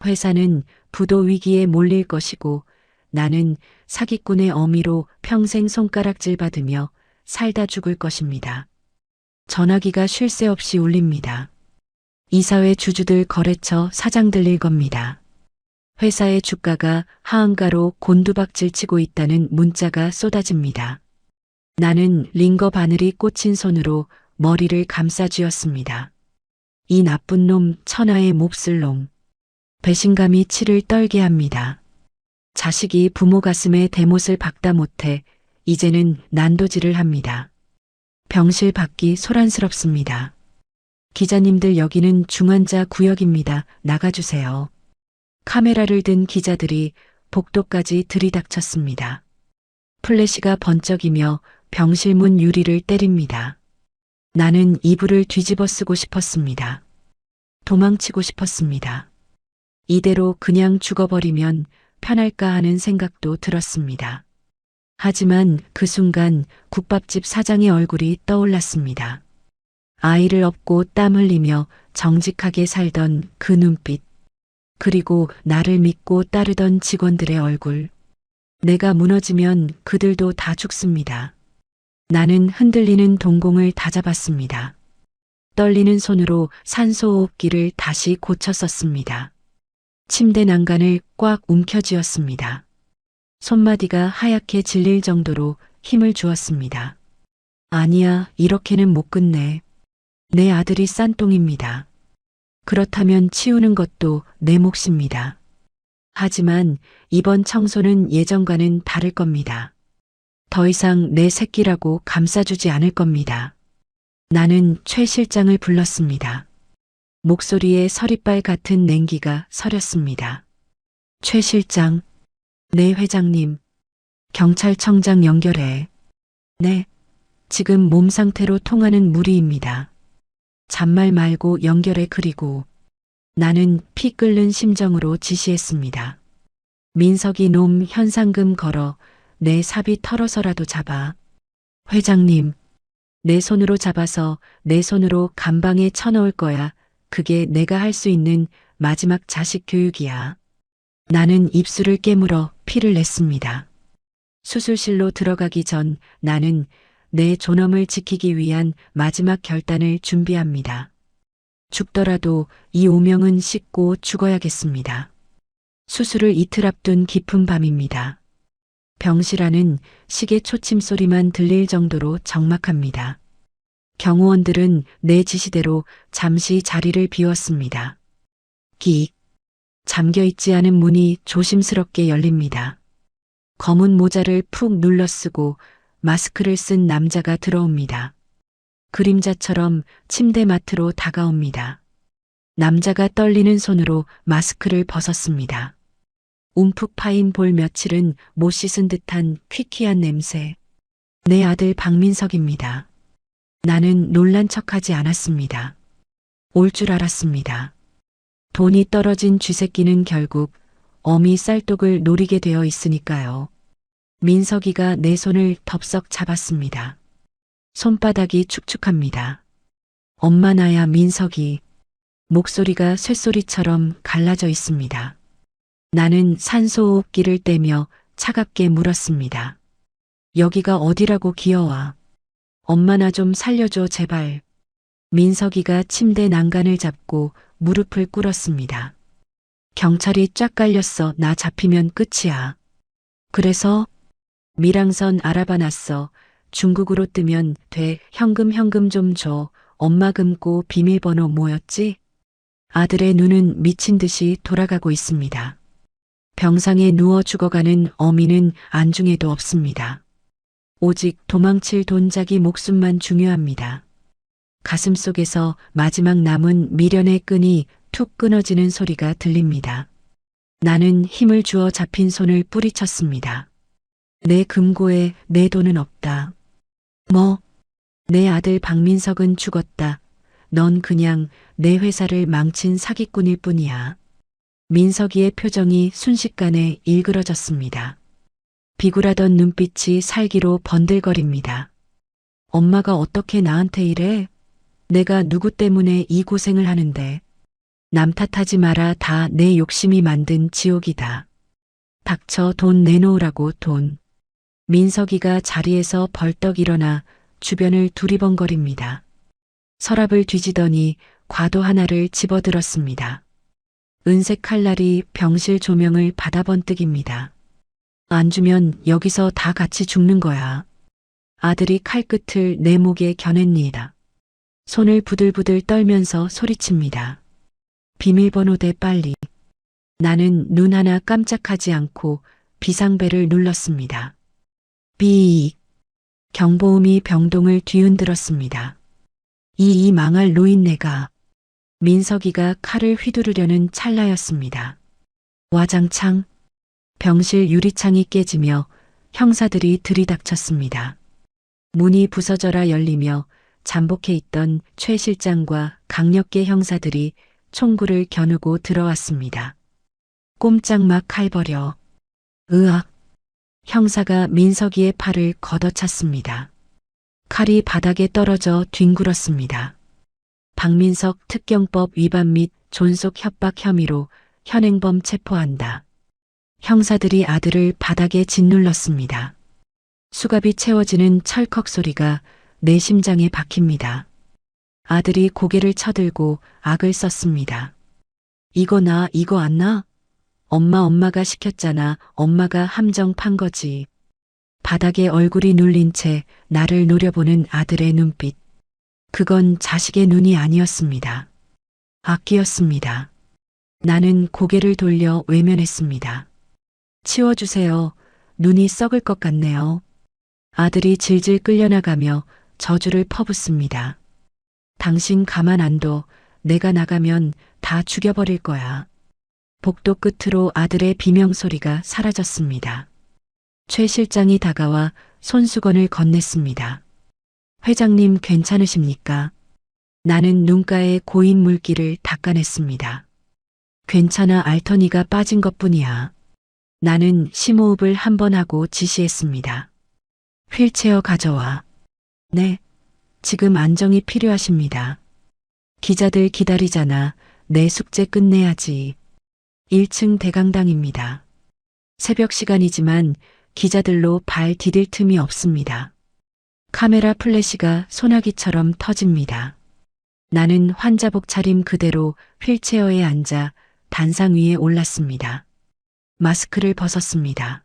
회사는 부도 위기에 몰릴 것이고 나는 사기꾼의 어미로 평생 손가락질 받으며 살다 죽을 것입니다. 전화기가 쉴 새 없이 울립니다. 이사회 주주들 거래처 사장 들릴 겁니다. 회사의 주가가 하한가로 곤두박질 치고 있다는 문자가 쏟아집니다. 나는 링거 바늘이 꽂힌 손으로 머리를 감싸쥐었습니다. 이 나쁜 놈, 천하의 몹쓸 놈. 배신감이 치를 떨게 합니다. 자식이 부모 가슴에 대못을 박다 못해 이제는 난도질을 합니다. 병실 밖이 소란스럽습니다. 기자님들 여기는 중환자 구역입니다. 나가주세요. 카메라를 든 기자들이 복도까지 들이닥쳤습니다. 플래시가 번쩍이며 병실 문 유리를 때립니다. 나는 이불을 뒤집어 쓰고 싶었습니다. 도망치고 싶었습니다. 이대로 그냥 죽어버리면 편할까 하는 생각도 들었습니다. 하지만 그 순간 국밥집 사장의 얼굴이 떠올랐습니다. 아이를 업고 땀 흘리며 정직하게 살던 그 눈빛, 그리고 나를 믿고 따르던 직원들의 얼굴. 내가 무너지면 그들도 다 죽습니다. 나는 흔들리는 동공을 다잡았습니다. 떨리는 손으로 산소호흡기를 다시 고쳤었습니다. 침대 난간을 꽉 움켜쥐었습니다. 손마디가 하얗게 질릴 정도로 힘을 주었습니다. 아니야, 이렇게는 못 끝내. 내 아들이 싼똥입니다. 그렇다면 치우는 것도 내 몫입니다. 하지만 이번 청소는 예전과는 다를 겁니다. 더 이상 내 새끼라고 감싸주지 않을 겁니다. 나는 최 실장을 불렀습니다. 목소리에 서리빨 같은 냉기가 서렸습니다. 최 실장, 네 회장님, 경찰청장 연결해. 네, 지금 몸 상태로 통하는 무리입니다. 잔말 말고 연결해. 그리고 나는 피 끓는 심정으로 지시했습니다. 민석이 놈 현상금 걸어 내 삽이 털어서라도 잡아. 회장님, 내 손으로 잡아서 내 손으로 감방에 쳐넣을 거야. 그게 내가 할 수 있는 마지막 자식 교육이야. 나는 입술을 깨물어 피를 냈습니다. 수술실로 들어가기 전 나는 내 존엄을 지키기 위한 마지막 결단을 준비합니다. 죽더라도 이 오명은 씻고 죽어야겠습니다. 수술을 이틀 앞둔 깊은 밤입니다. 병실 안은 시계 초침 소리만 들릴 정도로 적막합니다. 경호원들은 내 지시대로 잠시 자리를 비웠습니다. 끽. 잠겨있지 않은 문이 조심스럽게 열립니다. 검은 모자를 푹 눌러 쓰고 마스크를 쓴 남자가 들어옵니다. 그림자처럼 침대 맡으로 다가옵니다. 남자가 떨리는 손으로 마스크를 벗었습니다. 움푹 파인 볼 며칠은 못 씻은 듯한 퀴퀴한 냄새. 내 아들 박민석입니다. 나는 놀란 척하지 않았습니다. 올 줄 알았습니다. 돈이 떨어진 쥐새끼는 결국 어미 쌀독을 노리게 되어 있으니까요. 민석이가 내 손을 덥석 잡았습니다. 손바닥이 축축합니다. 엄마 나야 민석이. 목소리가 쇳소리처럼 갈라져 있습니다. 나는 산소호흡기를 떼며 차갑게 물었습니다. 여기가 어디라고 기어와. 엄마 나 좀 살려줘 제발. 민석이가 침대 난간을 잡고 무릎을 꿇었습니다. 경찰이 쫙 깔렸어. 나 잡히면 끝이야. 그래서 밀항선 알아봐놨어. 중국으로 뜨면 돼. 현금 좀 줘. 엄마 금고 비밀번호 뭐였지? 아들의 눈은 미친 듯이 돌아가고 있습니다. 병상에 누워 죽어가는 어미는 안중에도 없습니다. 오직 도망칠 돈짝이 목숨만 중요합니다. 가슴속에서 마지막 남은 미련의 끈이 툭 끊어지는 소리가 들립니다. 나는 힘을 주어 잡힌 손을 뿌리쳤습니다. 내 금고에 내 돈은 없다. 뭐? 내 아들 박민석은 죽었다. 넌 그냥 내 회사를 망친 사기꾼일 뿐이야. 민석이의 표정이 순식간에 일그러졌습니다. 비굴하던 눈빛이 살기로 번들거립니다. 엄마가 어떻게 나한테 이래? 내가 누구 때문에 이 고생을 하는데. 남 탓하지 마라. 다 내 욕심이 만든 지옥이다. 닥쳐. 돈 내놓으라고. 돈. 민석이가 자리에서 벌떡 일어나 주변을 두리번거립니다. 서랍을 뒤지더니 과도 하나를 집어들었습니다. 은색 칼날이 병실 조명을 받아번뜩입니다. 안 주면 여기서 다 같이 죽는 거야. 아들이 칼끝을 내 목에 겨냈니다. 손을 부들부들 떨면서 소리칩니다. 비밀번호 대 빨리. 나는 눈 하나 깜짝하지 않고 비상벨을 눌렀습니다. 삐익. 경보음이 병동을 뒤흔들었습니다. 이 망할 노인네가. 민석이가 칼을 휘두르려는 찰나였습니다. 와장창. 병실 유리창이 깨지며 형사들이 들이닥쳤습니다. 문이 부서져라 열리며 잠복해 있던 최 실장과 강력계 형사들이 총구를 겨누고 들어왔습니다. 꼼짝마 칼 버려. 으악. 형사가 민석이의 팔을 걷어찼습니다. 칼이 바닥에 떨어져 뒹굴었습니다. 박민석 특경법 위반 및 존속 협박 혐의로 현행범 체포한다. 형사들이 아들을 바닥에 짓눌렀습니다. 수갑이 채워지는 철컥 소리가 내 심장에 박힙니다. 아들이 고개를 쳐들고 악을 썼습니다. 이거 나 이거 안 나? 엄마가 시켰잖아. 엄마가 함정 판 거지. 바닥에 얼굴이 눌린 채 나를 노려보는 아들의 눈빛. 그건 자식의 눈이 아니었습니다. 악기였습니다. 나는 고개를 돌려 외면했습니다. 치워주세요. 눈이 썩을 것 같네요. 아들이 질질 끌려나가며 저주를 퍼붓습니다. 당신 가만 안 둬. 내가 나가면 다 죽여버릴 거야. 복도 끝으로 아들의 비명소리가 사라졌습니다. 최 실장이 다가와 손수건을 건넸습니다. 회장님 괜찮으십니까? 나는 눈가에 고인 물기를 닦아냈습니다. 괜찮아 알터니가 빠진 것뿐이야. 나는 심호흡을 한 번 하고 지시했습니다. 휠체어 가져와. 네, 지금 안정이 필요하십니다. 기자들 기다리잖아. 내 숙제 끝내야지. 1층 대강당입니다. 새벽 시간이지만 기자들로 발 디딜 틈이 없습니다. 카메라 플래시가 소나기처럼 터집니다. 나는 환자복 차림 그대로 휠체어에 앉아 단상 위에 올랐습니다. 마스크를 벗었습니다.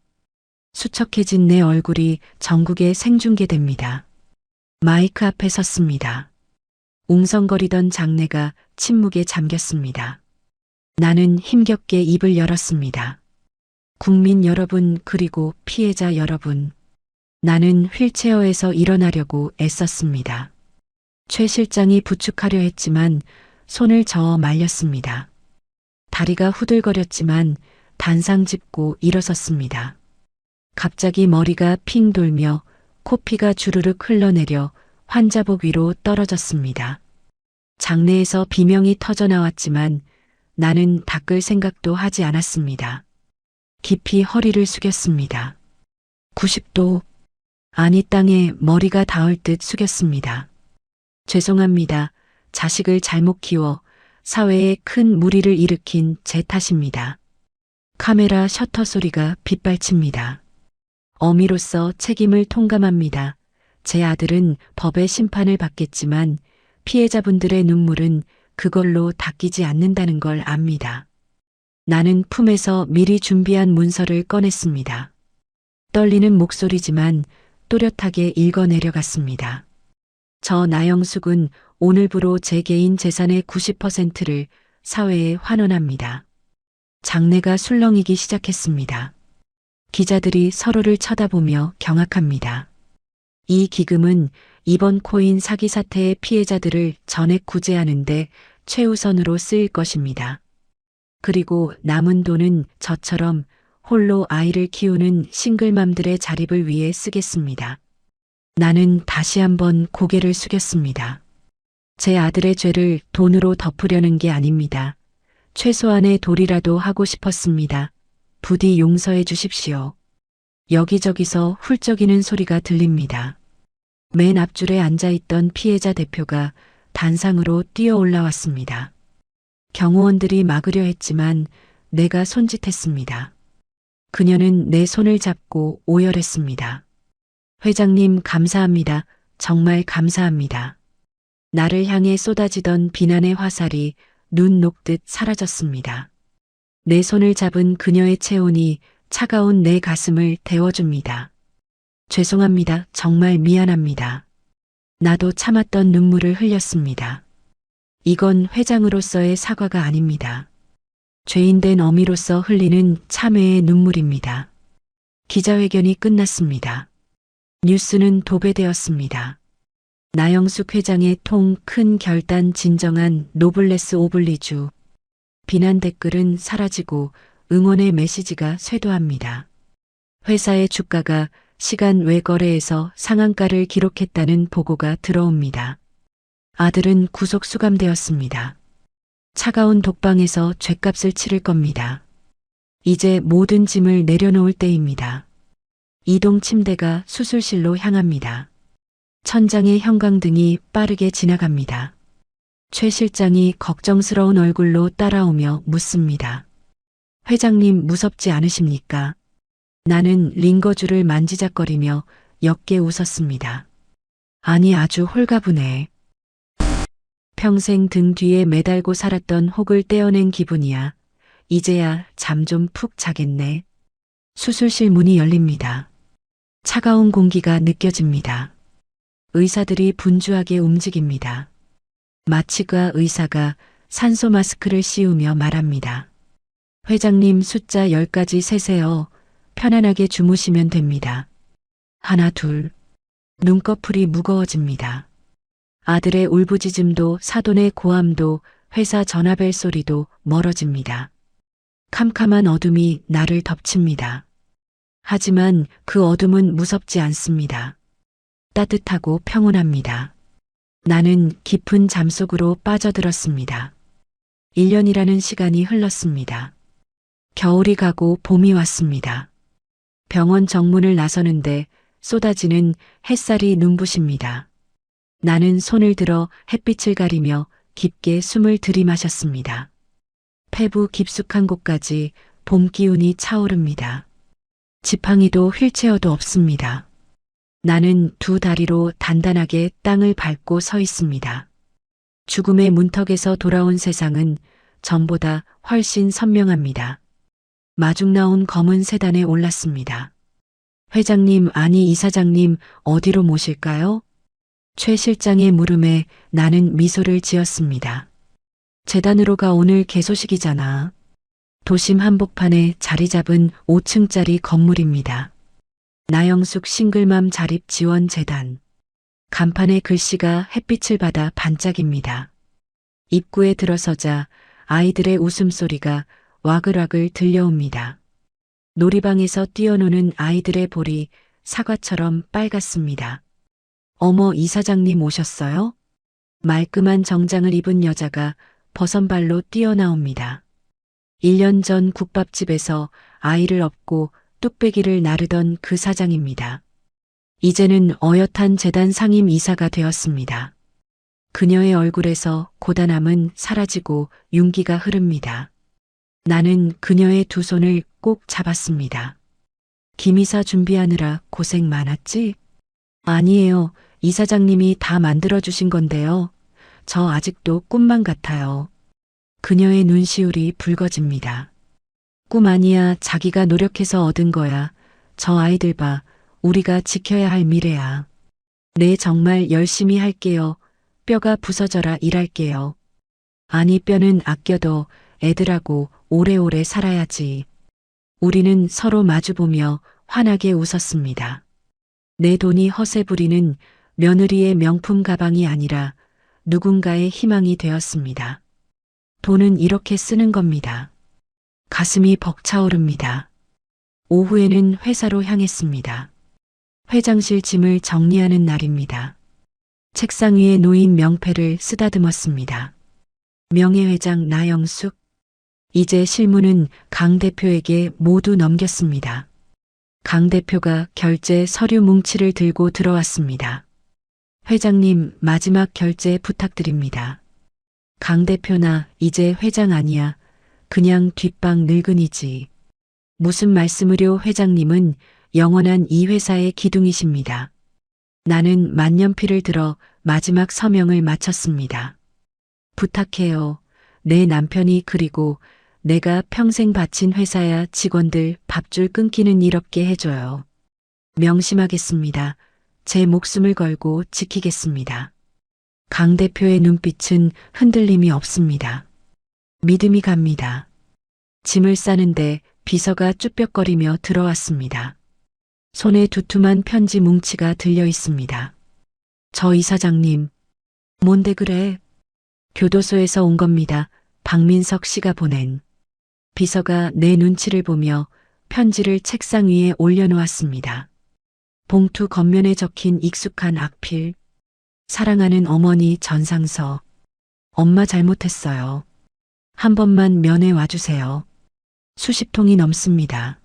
수척해진 내 얼굴이 전국에 생중계됩니다. 마이크 앞에 섰습니다. 웅성거리던 장내가 침묵에 잠겼습니다. 나는 힘겹게 입을 열었습니다. 국민 여러분 그리고 피해자 여러분. 나는 휠체어에서 일어나려고 애썼습니다. 최 실장이 부축하려 했지만 손을 저어 말렸습니다. 다리가 후들거렸지만 단상 짚고 일어섰습니다. 갑자기 머리가 핑 돌며 코피가 주르륵 흘러내려 환자복 위로 떨어졌습니다. 장내에서 비명이 터져나왔지만 나는 닦을 생각도 하지 않았습니다. 깊이 허리를 숙였습니다. 90도. 아니 땅에 머리가 닿을 듯 숙였습니다. 죄송합니다. 자식을 잘못 키워 사회에 큰 무리를 일으킨 제 탓입니다. 카메라 셔터 소리가 빗발칩니다. 어미로서 책임을 통감합니다. 제 아들은 법의 심판을 받겠지만 피해자분들의 눈물은 그걸로 닦이지 않는다는 걸 압니다. 나는 품에서 미리 준비한 문서를 꺼냈습니다. 떨리는 목소리지만 또렷하게 읽어 내려갔습니다. 저 나영숙은 오늘부로 제 개인 재산의 90%를 사회에 환원합니다. 장내가 술렁이기 시작했습니다. 기자들이 서로를 쳐다보며 경악합니다. 이 기금은 이번 코인 사기 사태의 피해자들을 전액 구제하는데 최우선으로 쓰일 것입니다. 그리고 남은 돈은 저처럼 홀로 아이를 키우는 싱글맘들의 자립을 위해 쓰겠습니다. 나는 다시 한번 고개를 숙였습니다. 제 아들의 죄를 돈으로 덮으려는 게 아닙니다. 최소한의 도리라도 하고 싶었습니다. 부디 용서해 주십시오. 여기저기서 훌쩍이는 소리가 들립니다. 맨 앞줄에 앉아있던 피해자 대표가 단상으로 뛰어 올라왔습니다. 경호원들이 막으려 했지만 내가 손짓했습니다. 그녀는 내 손을 잡고 오열했습니다. 회장님 감사합니다. 정말 감사합니다. 나를 향해 쏟아지던 비난의 화살이 눈 녹듯 사라졌습니다. 내 손을 잡은 그녀의 체온이 차가운 내 가슴을 데워줍니다. 죄송합니다. 정말 미안합니다. 나도 참았던 눈물을 흘렸습니다. 이건 회장으로서의 사과가 아닙니다. 죄인된 어미로서 흘리는 참회의 눈물입니다. 기자회견이 끝났습니다. 뉴스는 도배되었습니다. 나영숙 회장의 통 큰 결단 진정한 노블레스 오블리주. 비난 댓글은 사라지고 응원의 메시지가 쇄도합니다. 회사의 주가가 시간 외 거래에서 상한가를 기록했다는 보고가 들어옵니다. 아들은 구속 수감되었습니다. 차가운 독방에서 죗값을 치를 겁니다. 이제 모든 짐을 내려놓을 때입니다. 이동 침대가 수술실로 향합니다. 천장의 형광등이 빠르게 지나갑니다. 최 실장이 걱정스러운 얼굴로 따라오며 묻습니다. 회장님 무섭지 않으십니까? 나는 링거줄을 만지작거리며 옅게 웃었습니다. 아니 아주 홀가분해. 평생 등 뒤에 매달고 살았던 혹을 떼어낸 기분이야. 이제야 잠 좀 푹 자겠네. 수술실 문이 열립니다. 차가운 공기가 느껴집니다. 의사들이 분주하게 움직입니다. 마취과 의사가 산소 마스크를 씌우며 말합니다. 회장님 숫자 10까지 세세요. 편안하게 주무시면 됩니다. 하나 둘. 눈꺼풀이 무거워집니다. 아들의 울부짖음도 사돈의 고함도 회사 전화벨 소리도 멀어집니다. 캄캄한 어둠이 나를 덮칩니다. 하지만 그 어둠은 무섭지 않습니다. 따뜻하고 평온합니다. 나는 깊은 잠속으로 빠져들었습니다. 1년이라는 시간이 흘렀습니다. 겨울이 가고 봄이 왔습니다. 병원 정문을 나서는데 쏟아지는 햇살이 눈부십니다. 나는 손을 들어 햇빛을 가리며 깊게 숨을 들이마셨습니다. 폐부 깊숙한 곳까지 봄 기운이 차오릅니다. 지팡이도 휠체어도 없습니다. 나는 두 다리로 단단하게 땅을 밟고 서 있습니다. 죽음의 문턱에서 돌아온 세상은 전보다 훨씬 선명합니다. 마중 나온 검은 세단에 올랐습니다. 회장님 아니 이사장님 어디로 모실까요? 최 실장의 물음에 나는 미소를 지었습니다. 재단으로 가 오늘 개소식이잖아. 도심 한복판에 자리 잡은 5층짜리 건물입니다. 나영숙 싱글맘 자립 지원 재단. 간판에 글씨가 햇빛을 받아 반짝입니다. 입구에 들어서자 아이들의 웃음소리가 와글와글 들려옵니다. 놀이방에서 뛰어노는 아이들의 볼이 사과처럼 빨갛습니다. 어머 이사장님 오셨어요? 말끔한 정장을 입은 여자가 버선발로 뛰어나옵니다. 1년 전 국밥집에서 아이를 업고 뚝배기를 나르던 그 사장입니다. 이제는 어엿한 재단 상임 이사가 되었습니다. 그녀의 얼굴에서 고단함은 사라지고 윤기가 흐릅니다. 나는 그녀의 두 손을 꼭 잡았습니다. 김이사 준비하느라 고생 많았지? 아니에요. 이사장님이 다 만들어주신 건데요. 저 아직도 꿈만 같아요. 그녀의 눈시울이 붉어집니다. 꿈 아니야. 자기가 노력해서 얻은 거야. 저 아이들 봐. 우리가 지켜야 할 미래야. 네 정말 열심히 할게요. 뼈가 부서져라 일할게요. 아니 뼈는 아껴도 애들하고 오래오래 살아야지. 우리는 서로 마주보며 환하게 웃었습니다. 내 돈이 허세 부리는 며느리의 명품 가방이 아니라 누군가의 희망이 되었습니다. 돈은 이렇게 쓰는 겁니다. 가슴이 벅차오릅니다. 오후에는 회사로 향했습니다. 회장실 짐을 정리하는 날입니다. 책상 위에 놓인 명패를 쓰다듬었습니다. 명예회장 나영숙. 이제 실무는 강 대표에게 모두 넘겼습니다. 강 대표가 결제 서류 뭉치를 들고 들어왔습니다. 회장님 마지막 결제 부탁드립니다. 강 대표나 이제 회장 아니야. 그냥 뒷방 늙은이지. 무슨 말씀으려 회장님은 영원한 이 회사의 기둥이십니다. 나는 만년필을 들어 마지막 서명을 마쳤습니다. 부탁해요. 내 남편이 그리고 내가 평생 바친 회사야 직원들 밥줄 끊기는 일 없게 해줘요. 명심하겠습니다. 제 목숨을 걸고 지키겠습니다. 강 대표의 눈빛은 흔들림이 없습니다. 믿음이 갑니다. 짐을 싸는데 비서가 쭈뼛거리며 들어왔습니다. 손에 두툼한 편지 뭉치가 들려 있습니다. 저 이사장님, 뭔데 그래? 교도소에서 온 겁니다. 박민석 씨가 보낸. 비서가 내 눈치를 보며 편지를 책상 위에 올려놓았습니다. 봉투 겉면에 적힌 익숙한 악필. 사랑하는 어머니 전상서. 엄마 잘못했어요. 한 번만 면회 와주세요. 수십 통이 넘습니다.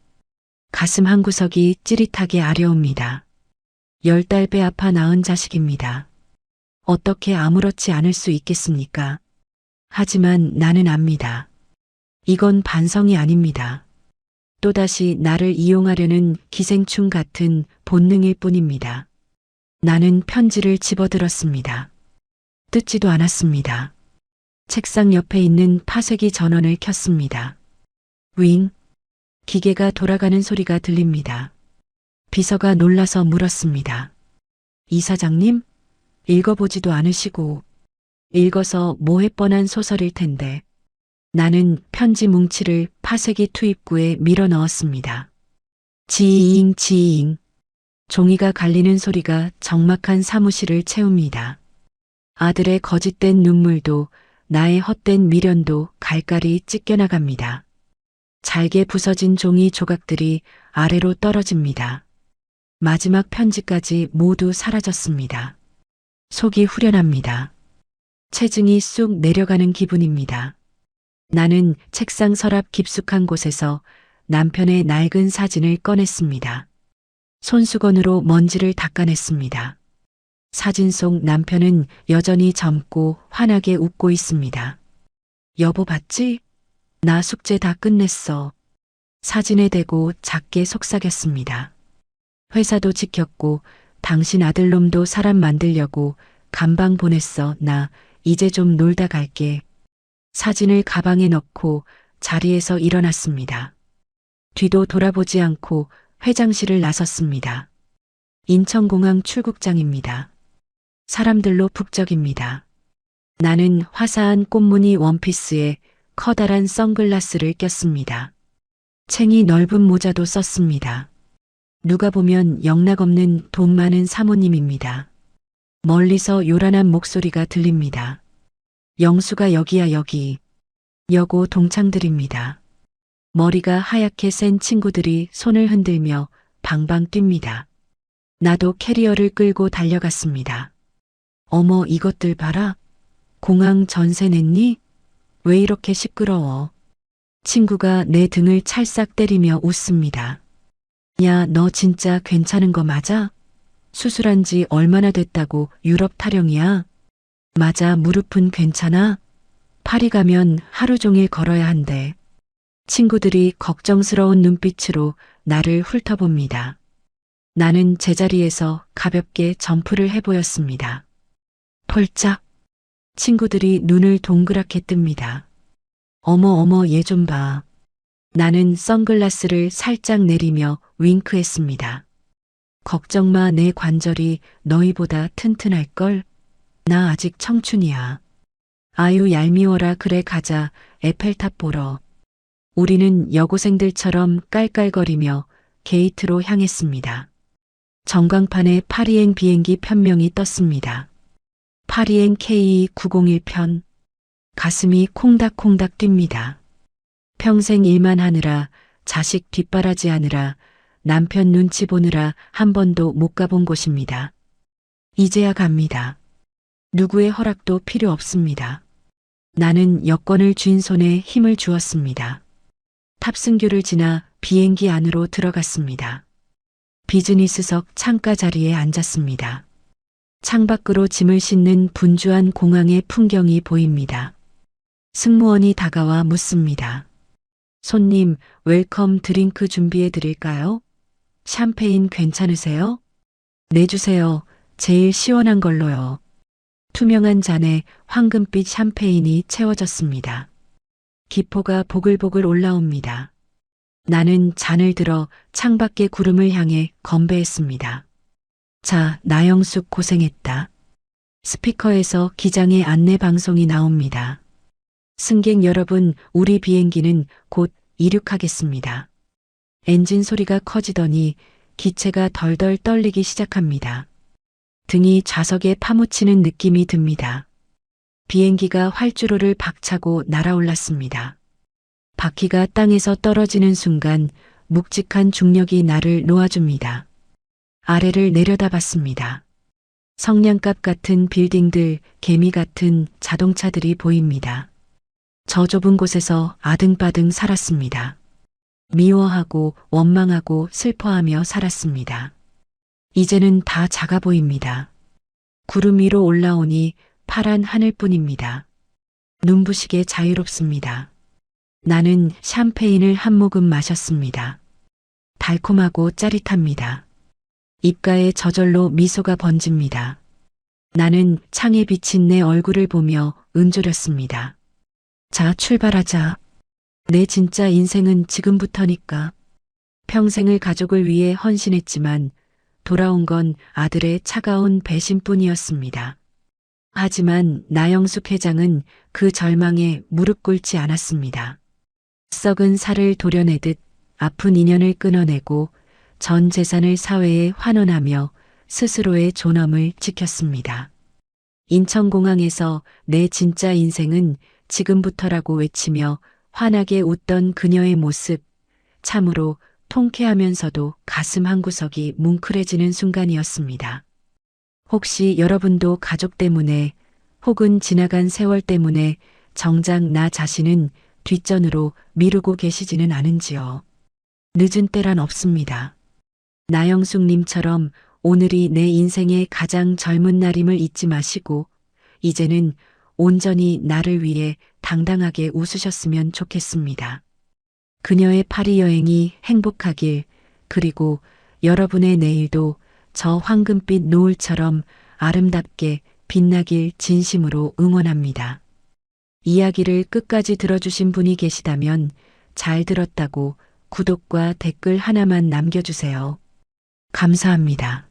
가슴 한 구석이 찌릿하게 아려옵니다. 10달 배 아파 낳은 자식입니다. 어떻게 아무렇지 않을 수 있겠습니까? 하지만 나는 압니다. 이건 반성이 아닙니다. 또다시 나를 이용하려는 기생충 같은 본능일 뿐입니다. 나는 편지를 집어들었습니다. 뜯지도 않았습니다. 책상 옆에 있는 파쇄기 전원을 켰습니다. 윙! 기계가 돌아가는 소리가 들립니다. 비서가 놀라서 물었습니다. 이사장님? 읽어보지도 않으시고 읽어서 뭐해 뻔한 소설일 텐데. 나는 편지 뭉치를 파쇄기 투입구에 밀어 넣었습니다. 지잉 지잉. 종이가 갈리는 소리가 적막한 사무실을 채웁니다. 아들의 거짓된 눈물도 나의 헛된 미련도 갈갈이 찢겨나갑니다. 잘게 부서진 종이 조각들이 아래로 떨어집니다. 마지막 편지까지 모두 사라졌습니다. 속이 후련합니다. 체증이 쑥 내려가는 기분입니다. 나는 책상 서랍 깊숙한 곳에서 남편의 낡은 사진을 꺼냈습니다. 손수건으로 먼지를 닦아냈습니다. 사진 속 남편은 여전히 젊고 환하게 웃고 있습니다. 여보 봤지? 나 숙제 다 끝냈어. 사진에 대고 작게 속삭였습니다. 회사도 지켰고 당신 아들놈도 사람 만들려고 감방 보냈어. 나 이제 좀 놀다 갈게. 사진을 가방에 넣고 자리에서 일어났습니다. 뒤도 돌아보지 않고 회장실을 나섰습니다. 인천공항 출국장입니다. 사람들로 북적입니다. 나는 화사한 꽃무늬 원피스에 커다란 선글라스를 꼈습니다. 챙이 넓은 모자도 썼습니다. 누가 보면 영락없는 돈 많은 사모님입니다. 멀리서 요란한 목소리가 들립니다. 영수가 여기야 여기. 여고 동창들입니다. 머리가 하얗게 센 친구들이 손을 흔들며 방방 뜁니다. 나도 캐리어를 끌고 달려갔습니다. 어머 이것들 봐라. 공항 전세 냈니? 왜 이렇게 시끄러워? 친구가 내 등을 찰싹 때리며 웃습니다. 야, 너 진짜 괜찮은 거 맞아? 수술한 지 얼마나 됐다고 유럽 타령이야? 맞아, 무릎은 괜찮아? 파리 가면 하루 종일 걸어야 한대. 친구들이 걱정스러운 눈빛으로 나를 훑어봅니다. 나는 제자리에서 가볍게 점프를 해보였습니다. 폴짝. 친구들이 눈을 동그랗게 뜹니다. 어머 얘 좀 봐. 나는 선글라스를 살짝 내리며 윙크했습니다. 걱정 마, 내 관절이 너희보다 튼튼할걸? 나 아직 청춘이야. 아유 얄미워라. 그래 가자. 에펠탑 보러. 우리는 여고생들처럼 깔깔거리며 게이트로 향했습니다. 전광판에 파리행 비행기 편명이 떴습니다. 파리행 K901편. 가슴이 콩닥콩닥 뜁니다. 평생 일만 하느라, 자식 뒷바라지 하느라, 남편 눈치 보느라 한 번도 못 가본 곳입니다. 이제야 갑니다. 누구의 허락도 필요 없습니다. 나는 여권을 쥔 손에 힘을 주었습니다. 탑승규를 지나 비행기 안으로 들어갔습니다. 비즈니스석 창가 자리에 앉았습니다. 창밖으로 짐을 싣는 분주한 공항의 풍경이 보입니다. 승무원이 다가와 묻습니다. 손님, 웰컴 드링크 준비해 드릴까요? 샴페인 괜찮으세요? 내주세요. 제일 시원한 걸로요. 투명한 잔에 황금빛 샴페인이 채워졌습니다. 기포가 보글보글 올라옵니다. 나는 잔을 들어 창밖의 구름을 향해 건배했습니다. 자, 나영숙 고생했다. 스피커에서 기장의 안내 방송이 나옵니다. 승객 여러분, 우리 비행기는 곧 이륙하겠습니다. 엔진 소리가 커지더니 기체가 덜덜 떨리기 시작합니다. 등이 좌석에 파묻히는 느낌이 듭니다. 비행기가 활주로를 박차고 날아올랐습니다. 바퀴가 땅에서 떨어지는 순간 묵직한 중력이 나를 놓아줍니다. 아래를 내려다봤습니다. 성냥갑 같은 빌딩들, 개미 같은 자동차들이 보입니다. 저 좁은 곳에서 아등바등 살았습니다. 미워하고 원망하고 슬퍼하며 살았습니다. 이제는 다 작아 보입니다. 구름 위로 올라오니 파란 하늘뿐입니다. 눈부시게 자유롭습니다. 나는 샴페인을 한 모금 마셨습니다. 달콤하고 짜릿합니다. 입가에 저절로 미소가 번집니다. 나는 창에 비친 내 얼굴을 보며 은조렸습니다. 자, 출발하자. 내 진짜 인생은 지금부터니까. 평생을 가족을 위해 헌신했지만 돌아온 건 아들의 차가운 배신뿐이었습니다. 하지만 나영숙 회장은 그 절망에 무릎 꿇지 않았습니다. 썩은 살을 도려내듯 아픈 인연을 끊어내고 전 재산을 사회에 환원하며 스스로의 존엄을 지켰습니다. 인천공항에서 내 진짜 인생은 지금부터라고 외치며 환하게 웃던 그녀의 모습, 참으로 통쾌하면서도 가슴 한구석이 뭉클해지는 순간이었습니다. 혹시 여러분도 가족 때문에 혹은 지나간 세월 때문에 정작 나 자신은 뒷전으로 미루고 계시지는 않은지요. 늦은 때란 없습니다. 나영숙님처럼 오늘이 내 인생의 가장 젊은 날임을 잊지 마시고 이제는 온전히 나를 위해 당당하게 웃으셨으면 좋겠습니다. 그녀의 파리 여행이 행복하길, 그리고 여러분의 내일도 저 황금빛 노을처럼 아름답게 빛나길 진심으로 응원합니다. 이야기를 끝까지 들어주신 분이 계시다면 잘 들었다고 구독과 댓글 하나만 남겨주세요. 감사합니다.